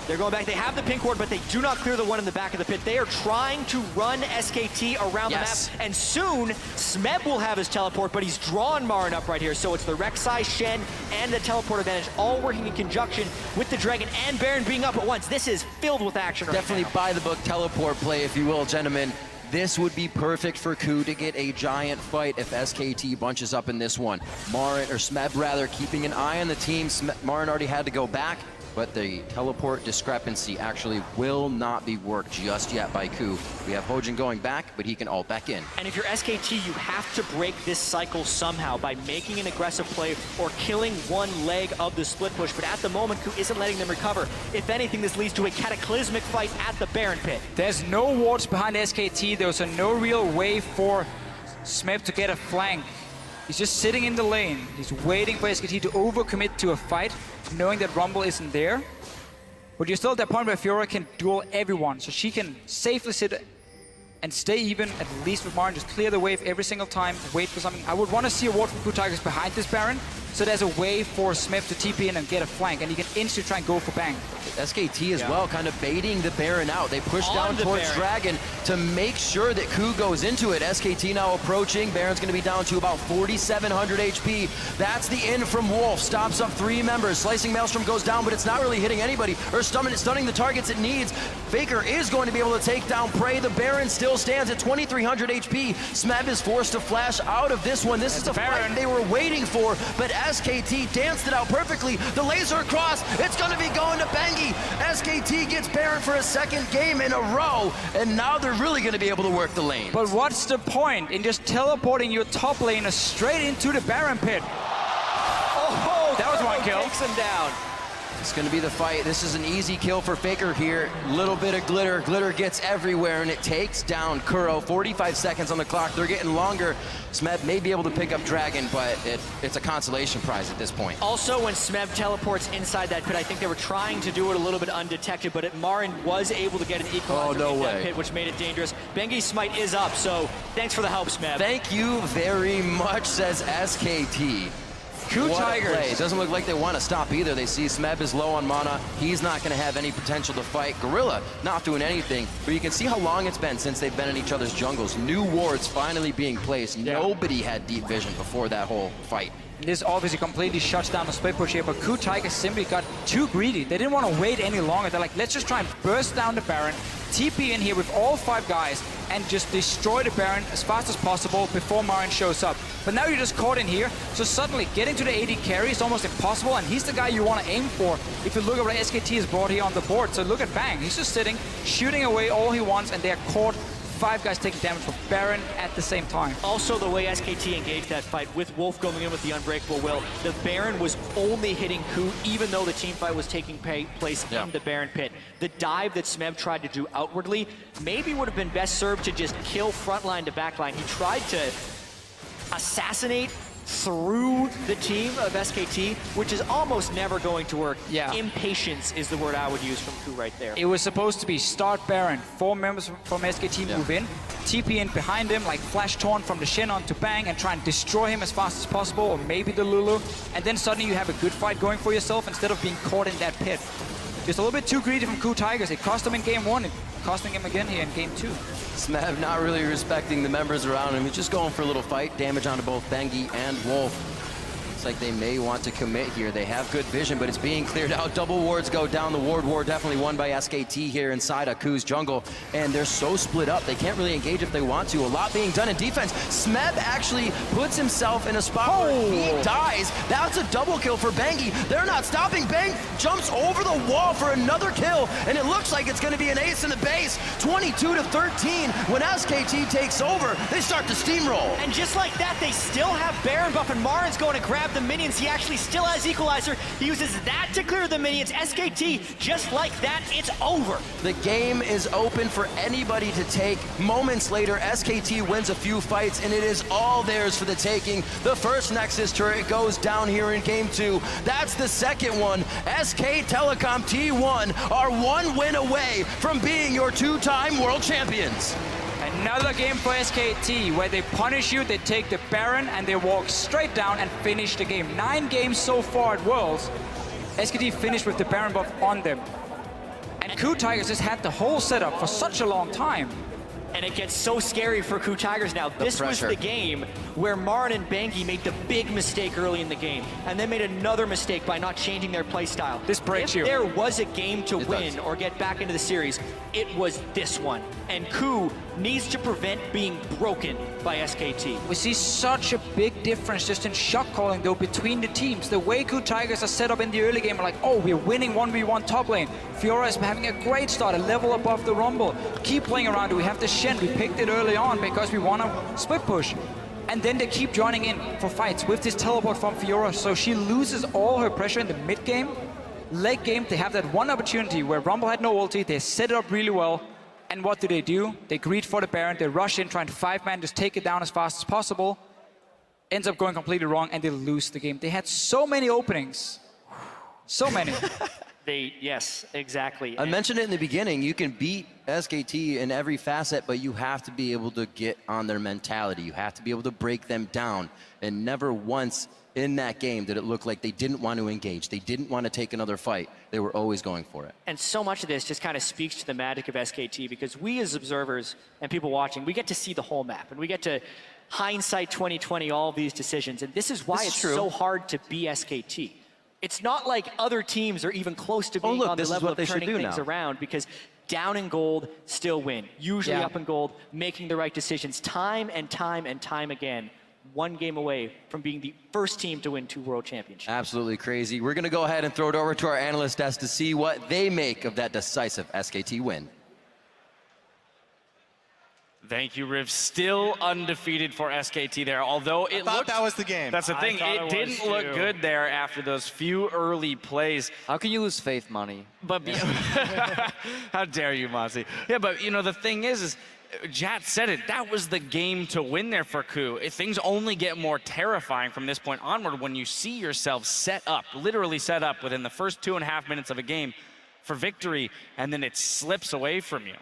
S3: They're going back. They have the pink ward, but they do not clear the one in the back of the pit. They are trying to run SKT around the map, and soon Smeb will have his teleport, but he's drawn Marin up right here. So it's the Rek'Sai, Shen, and the teleport advantage all working in conjunction with the Dragon and Baron being up at once. This is filled with action right
S1: Definitely by the book teleport play, if you will, gentlemen. This would be perfect for KOO to get a giant fight if SKT bunches up in this one. Marin, or Smeb rather, keeping an eye on the team. Marin already had to go back. but the teleport discrepancy actually will not be worked just yet by KOO. We have Hojin going back, but he can ult back in.
S3: And if you're SKT, you have to break this cycle somehow by making an aggressive play or killing one leg of the split push. But at the moment, KOO isn't letting them recover. If anything, this leads to a cataclysmic fight at the Baron pit.
S2: There's no wards behind SKT. There's no real way for Smeb to get a flank. He's just sitting in the lane. He's waiting for SKT to overcommit to a fight, knowing that Rumble isn't there. But you're still at that point where Fiora can duel everyone, so she can safely sit and stay even, at least with Marin, just clear the wave every single time, wait for something. I would want to see a ward from KOO TIGERS behind this Baron, so there's a way for Smeb to TP in and get a flank, and he can instantly try and go for bang.
S1: SKT as well, kind of baiting the Baron out. They push down towards Dragon to make sure that KOO goes into it. SKT now approaching. Baron's going to be down to about 4,700 HP. That's the in from Wolf. Stops up 3 members. Slicing Maelstrom goes down, but it's not really hitting anybody or stunning the targets it needs. Faker is going to be able to take down Prey. The Baron still stands at 2,300 HP. Smeb is forced to flash out of this one. This is the fight they were waiting for, but SKT danced it out perfectly. The laser across. It's going to be going to Bengi. SKT gets Baron for a second game in a row, and now they're really going to be able to work the lane.
S2: But what's the point in just teleporting your top laner straight into the Baron pit?
S3: Oh,
S2: that was one kill.
S3: Takes him down.
S1: It's going to be the fight. This is an easy kill for Faker here. Little bit of glitter. Glitter gets everywhere, and it takes down KOO. 45 seconds on the clock. They're getting longer. Smeb may be able to pick up Dragon, but it's a consolation prize at this point.
S3: Also, when Smeb teleports inside that pit, I think they were trying to do it a little bit undetected, but Marin was able to get an equalizer in that pit, which made it dangerous. Bengi's smite is up, so thanks for the help, Smeb.
S1: Thank you very much, says SKT.
S2: KOO TIGERS.
S1: It doesn't look like they want to stop either. They see Smeb is low on mana. He's not going to have any potential to fight. Gorilla not doing anything, but you can see how long it's been since they've been in each other's jungles. New wards finally being placed. Yeah. Nobody had deep vision before that whole fight.
S2: This obviously completely shuts down the split push here, but KOO TIGERS simply got too greedy. They didn't want to wait any longer. They're like, let's just try and burst down the Baron, TP in here with all 5 guys, and just destroy the Baron as fast as possible before Marin shows up. But now you're just caught in here, so suddenly getting to the AD carry is almost impossible, and he's the guy you want to aim for if you look at what SKT has brought here on the board. So look at Bang, he's just sitting, shooting away all he wants, and they're caught. 5 guys taking damage from Baron at the same time.
S3: Also, the way SKT engaged that fight, with Wolf going in with the Unbreakable Will, the Baron was only hitting KOO, even though the team fight was taking place in the Baron pit. The dive that Smeb tried to do outwardly maybe would have been best served to just kill frontline to backline. He tried to assassinate through the team of SKT, which is almost never going to work.
S2: Yeah.
S3: Impatience is the word I would use from KOO right there.
S2: It was supposed to be start Baron, 4 members from SKT move in, TP in behind him, like Flash Torn from the Shen onto Bang, and try and destroy him as fast as possible, or maybe the Lulu, and then suddenly you have a good fight going for yourself instead of being caught in that pit. Just a little bit too greedy from KOO TIGERS. It cost him in game 1, it's costing him again here in game 2.
S1: Smeb not really respecting the members around him. He's just going for a little fight. Damage onto both Bengi and Wolf. Looks like they may want to commit here. They have good vision, but it's being cleared out. Double wards go down. The ward war definitely won by SKT here inside of KOO's jungle. And they're so split up, they can't really engage if they want to. A lot being done in defense. Smeb actually puts himself in a spot where he dies. That's a double kill for Bengi. They're not stopping. Bang jumps over the wall for another kill, and it looks like it's going to be an ace in the base. 22-13. When SKT takes over, they start to steamroll.
S3: And just like that, they still have Baron buff, and Marin's going to grab the minions. He actually still has Equalizer. He uses that to clear the minions. SKT, just like that, it's over.
S1: The game is open for anybody to take. Moments later, SKT wins a few fights, and it is all theirs for the taking. The first Nexus turret goes down here in game 2. That's the second one. SK Telecom T1 are 1 win away from being your 2-time world champions.
S2: Another game for SKT, where they punish you, they take the Baron, and they walk straight down and finish the game. 9 games so far at Worlds. SKT finished with the Baron buff on them. And KOO TIGERS has had the whole setup for such a long time.
S3: And it gets so scary for KOO Tigers now. This was the game where Marin and Bengi made the big mistake early in the game, and then made another mistake by not changing their play style.
S2: This breaks you.
S3: If there was a game to win or get back into the series, it was this one. And KOO needs to prevent being broken by SKT.
S2: We see such a big difference just in shot calling though between the teams. The way KOO Tigers are set up in the early game are like, oh, we're winning 1v1 top lane. Fiora is having a great start, a level above the Rumble. Keep playing around it. We have the Shen. We picked it early on because we want to split push. And then they keep joining in for fights with this teleport from Fiora. So she loses all her pressure in the mid game. Late game, they have that one opportunity where Rumble had no ulti. They set it up really well. And what do? They greed for the Baron. They rush in, trying to 5-man, just take it down as fast as possible. Ends up going completely wrong, and they lose the game. They had so many openings. So many.
S3: Yes, exactly.
S1: I mentioned it in the beginning, you can beat SKT in every facet, but you have to be able to get on their mentality. You have to be able to break them down. And never once in that game did it look like they didn't want to engage. They didn't want to take another fight. They were always going for it.
S3: And so much of this just kind of speaks to the magic of SKT, because we as observers and people watching, we get to see the whole map, and we get to hindsight 2020 all of these decisions. And this is why it's so hard to be SKT. It's not like other teams are even close to being on the level of turning things around, because down in gold, still win. Usually up in gold, making the right decisions time and time and time again. One game away from being the first team to win 2 world championships.
S1: Absolutely crazy. We're going to go ahead and throw it over to our analyst desk to see what they make of that decisive SKT win.
S4: Thank you, Riv. Still undefeated for SKT there, although it looked...
S5: that was the game.
S4: That's the thing. It didn't look good there after those few early plays.
S6: How can you lose faith, Money?
S4: But how dare you, Mozzie? Yeah, but you know, the thing is Jat said it, that was the game to win there for KOO. Things only get more terrifying from this point onward when you see yourself set up, literally set up within the first 2.5 minutes of a game for victory, and then it slips away from you.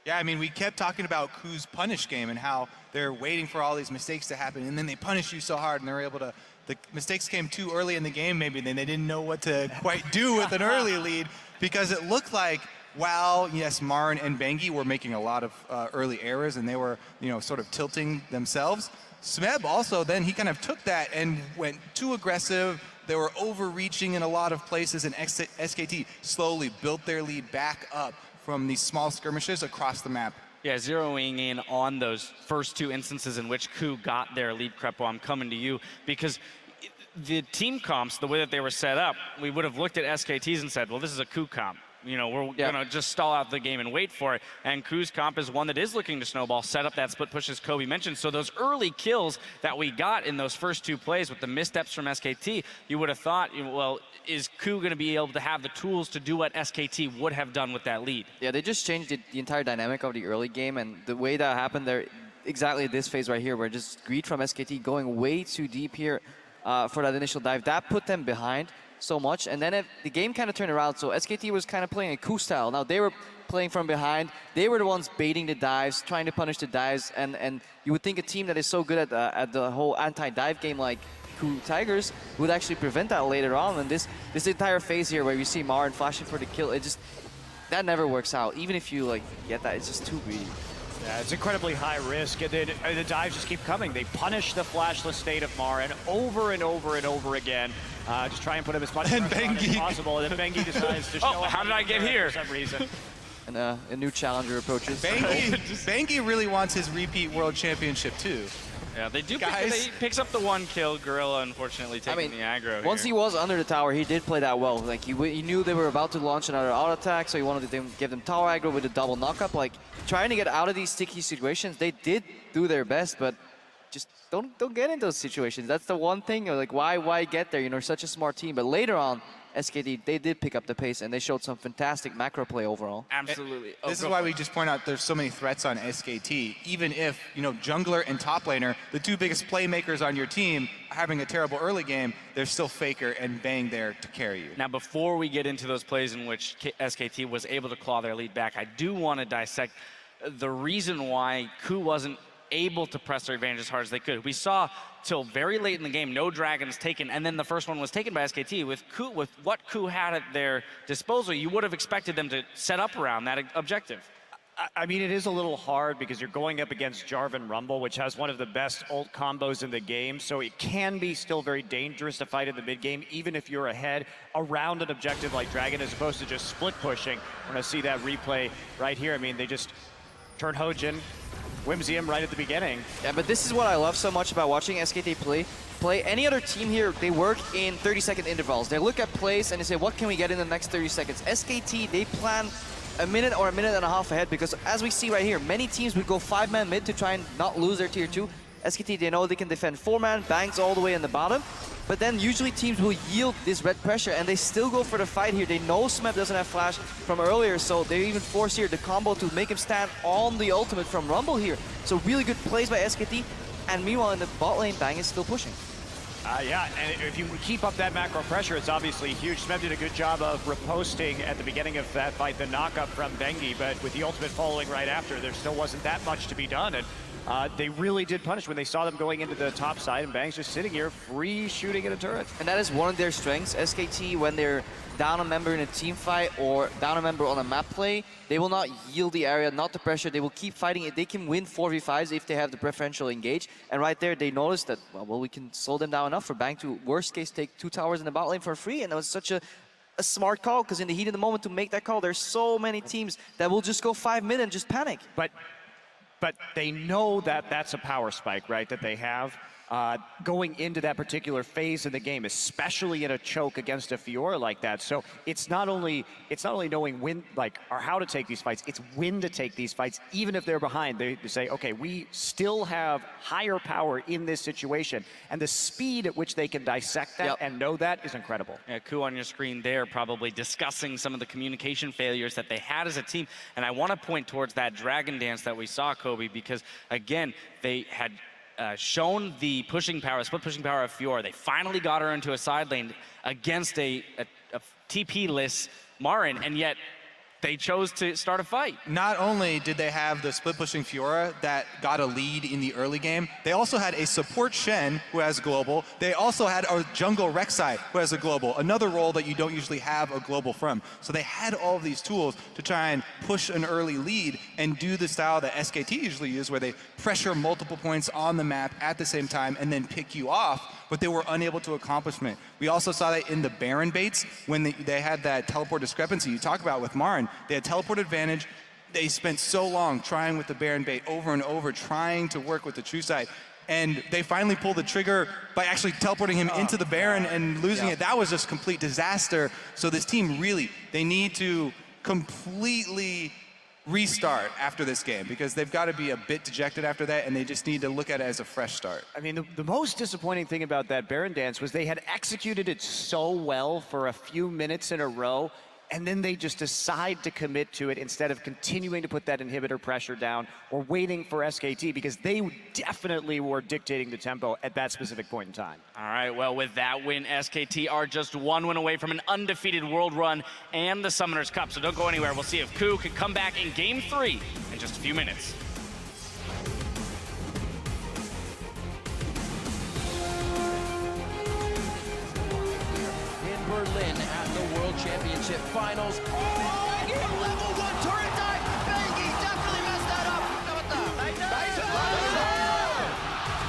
S5: Yeah, I mean, we kept talking about KOO's punish game and how they're waiting for all these mistakes to happen, and then they punish you so hard, and they're able to, the mistakes came too early in the game maybe, and then they didn't know what to quite do with an early lead, because it looked like, while, yes, Marin and Bengi were making a lot of early errors, and they were, you know, sort of tilting themselves, Smeb also then, he kind of took that and went too aggressive. They were overreaching in a lot of places, and SKT slowly built their lead back up from these small skirmishes across the map.
S4: Yeah, zeroing in on those first 2 instances in which KOO got their lead, Crepo, I'm coming to you, because the team comps, the way that they were set up, we would have looked at SKT's and said, well, this is a KOO comp. You know, we're going to just stall out the game and wait for it. And KOO's comp is one that is looking to snowball, set up that split push as Kobe mentioned. So those early kills that we got in those first 2 plays with the missteps from SKT, you would have thought, well, is KOO going to be able to have the tools to do what SKT would have done with that lead?
S6: Yeah, they just changed the entire dynamic of the early game, and the way that happened there, exactly this phase right here, where just greed from SKT going way too deep here for that initial dive, that put them behind so much, and then the game kind of turned around. So SKT was kind of playing a KOO style. Now they were playing from behind. They were the ones baiting the dives, trying to punish the dives, and you would think a team that is so good at the whole anti-dive game like KOO Tigers would actually prevent that later on. And this entire phase here where you see Marin flashing for the kill, it just, that never works out. Even if you like get that, it's just too greedy.
S7: Yeah, it's incredibly high risk, and then the dives just keep coming. They punish the flashless state of Marin over and over and over again. Just try and put him as much as possible, and then Bengi decides to show up.
S4: How did I get here?
S7: For some reason.
S6: And a new challenger approaches.
S5: Bengi really wants his repeat world championship too.
S4: Yeah, they do. He picks up the 1 kill. Gorilla, unfortunately, taking the aggro.
S6: Once he was under the tower, he did play that well. Like he knew they were about to launch another auto attack, so he wanted to give them tower aggro with a double knockup. Like trying to get out of these sticky situations, they did do their best, but just don't get in those situations. That's the one thing. Like why get there? You know, such a smart team. But later on, SKT, they did pick up the pace, and they showed some fantastic macro play overall.
S4: Absolutely.
S5: This is why we just point out there's so many threats on SKT. Even if, you know, jungler and top laner, the 2 biggest playmakers on your team, are having a terrible early game, there's still Faker and Bang there to carry you.
S4: Now, before we get into those plays in which SKT was able to claw their lead back, I do want to dissect the reason why KOO wasn't able to press their advantage as hard as they could. We saw till very late in the game, no dragons taken, and then the first one was taken by SKT. With what KOO had at their disposal, you would have expected them to set up around that objective.
S7: I mean, it is a little hard because you're going up against Jarvan Rumble, which has one of the best ult combos in the game, so it can be still very dangerous to fight in the mid game, even if you're ahead around an objective like Dragon, as opposed to just split pushing. We're gonna see that replay right here. I mean, they just turn Hojin, Whimsy him right at the beginning.
S6: Yeah, but this is what I love so much about watching SKT play. Any other team here, they work in 30-second intervals. They look at plays and they say, what can we get in the next 30 seconds? SKT, they plan a minute or a minute and a half ahead, because as we see right here, many teams would go 5-man mid to try and not lose their tier 2. SKT, they know they can defend 4-man, bangs all the way in the bottom, but then usually teams will yield this red pressure and they still go for the fight here. They know Smeb doesn't have flash from earlier, so they even force here the combo to make him stand on the ultimate from Rumble here. So really good plays by SKT, and meanwhile in the bot lane, Bang is still pushing.
S7: Yeah, and if you keep up that macro pressure, it's obviously huge. Smeb did a good job of riposting at the beginning of that fight, the knockup from Bengi, but with the ultimate following right after, there still wasn't that much to be done. And they really did punish when they saw them going into the top side, and Bang's just sitting here free shooting at a turret.
S6: And that is one of their strengths. SKT, when they're down a member in a team fight or down a member on a map play, they will not yield the area, not the pressure. They will keep fighting it. They can win 4v5s if they have the preferential engage. And right there, they noticed that, well, we can slow them down enough for Bang to, worst case, take 2 towers in the bot lane for free. And that was such a smart call, because in the heat of the moment to make that call, there's so many teams that will just go 5 mid and just panic.
S7: But they know that that's a power spike, right, that they have going into that particular phase of the game, especially in a choke against a Fiora like that. So it's not only knowing when, like, or how to take these fights, it's when to take these fights, even if they're behind. They say, okay, we still have higher power in this situation, and the speed at which they can dissect that and know that is incredible.
S4: Yeah, KOO on your screen there, probably discussing some of the communication failures that they had as a team. And I want to point towards that Dragon Dance that we saw, Kobe, because again, they had shown the pushing power, split pushing power of Fiora. They finally got her into a side lane against a TP-less Marin, and yet they chose to start a fight.
S5: Not only did they have the split pushing Fiora that got a lead in the early game, they also had a support Shen who has global. They also had a jungle Rek'Sai who has a global, another role that you don't usually have a global from. So they had all of these tools to try and push an early lead and do the style that SKT usually use, where they pressure multiple points on the map at the same time and then pick you off, but they were unable to accomplish it. We also saw that in the Baron baits when they had that teleport discrepancy you talk about with Marin. They had teleport advantage. They spent so long trying with the Baron bait over and over, trying to work with the true side. And they finally pulled the trigger by actually teleporting him into the Baron and losing it. That was just complete disaster. So this team really, they need to completely restart after this game, because they've got to be a bit dejected after that, and they just need to look at it as a fresh start.
S7: I mean, the most disappointing thing about that Baron dance was they had executed it so well for a few minutes in a row, and then they just decide to commit to it instead of continuing to put that inhibitor pressure down or waiting for SKT, because they definitely were dictating the tempo at that specific point in time.
S4: All right, well, with that win, SKT are just 1 win away from an undefeated world run and the Summoners Cup. So don't go anywhere. We'll see if KOO can come back in Game 3 in just a few minutes.
S1: In Berlin at the World Championship Finals. Oh, level 1 turret dive! Bengi definitely messed that up!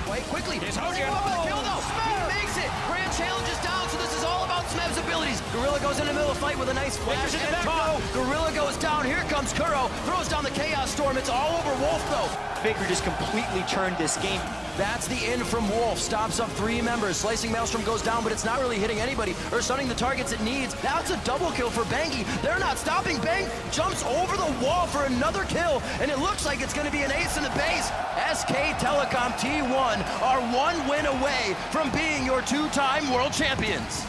S1: Quite quickly. He's holding up the kill though. He makes it. Grand challenge is down, so this is all about Smeb's abilities. Gorilla goes in the middle of the fight with a nice flash and talk. Gorilla goes down. Here comes Kuro. Throws down the Chaos Storm. It's all over Wolf though.
S3: Faker just completely turned this game.
S1: That's the end from Wolf. Stops up 3 members. Slicing Maelstrom goes down, but it's not really hitting anybody or stunning the targets it needs. Now it's a double kill for Bengi. They're not stopping. Bang jumps over the wall for another kill, and it looks like it's going to be an ace in the base. SK Telecom T1 are 1 win away from being your 2-time world champions.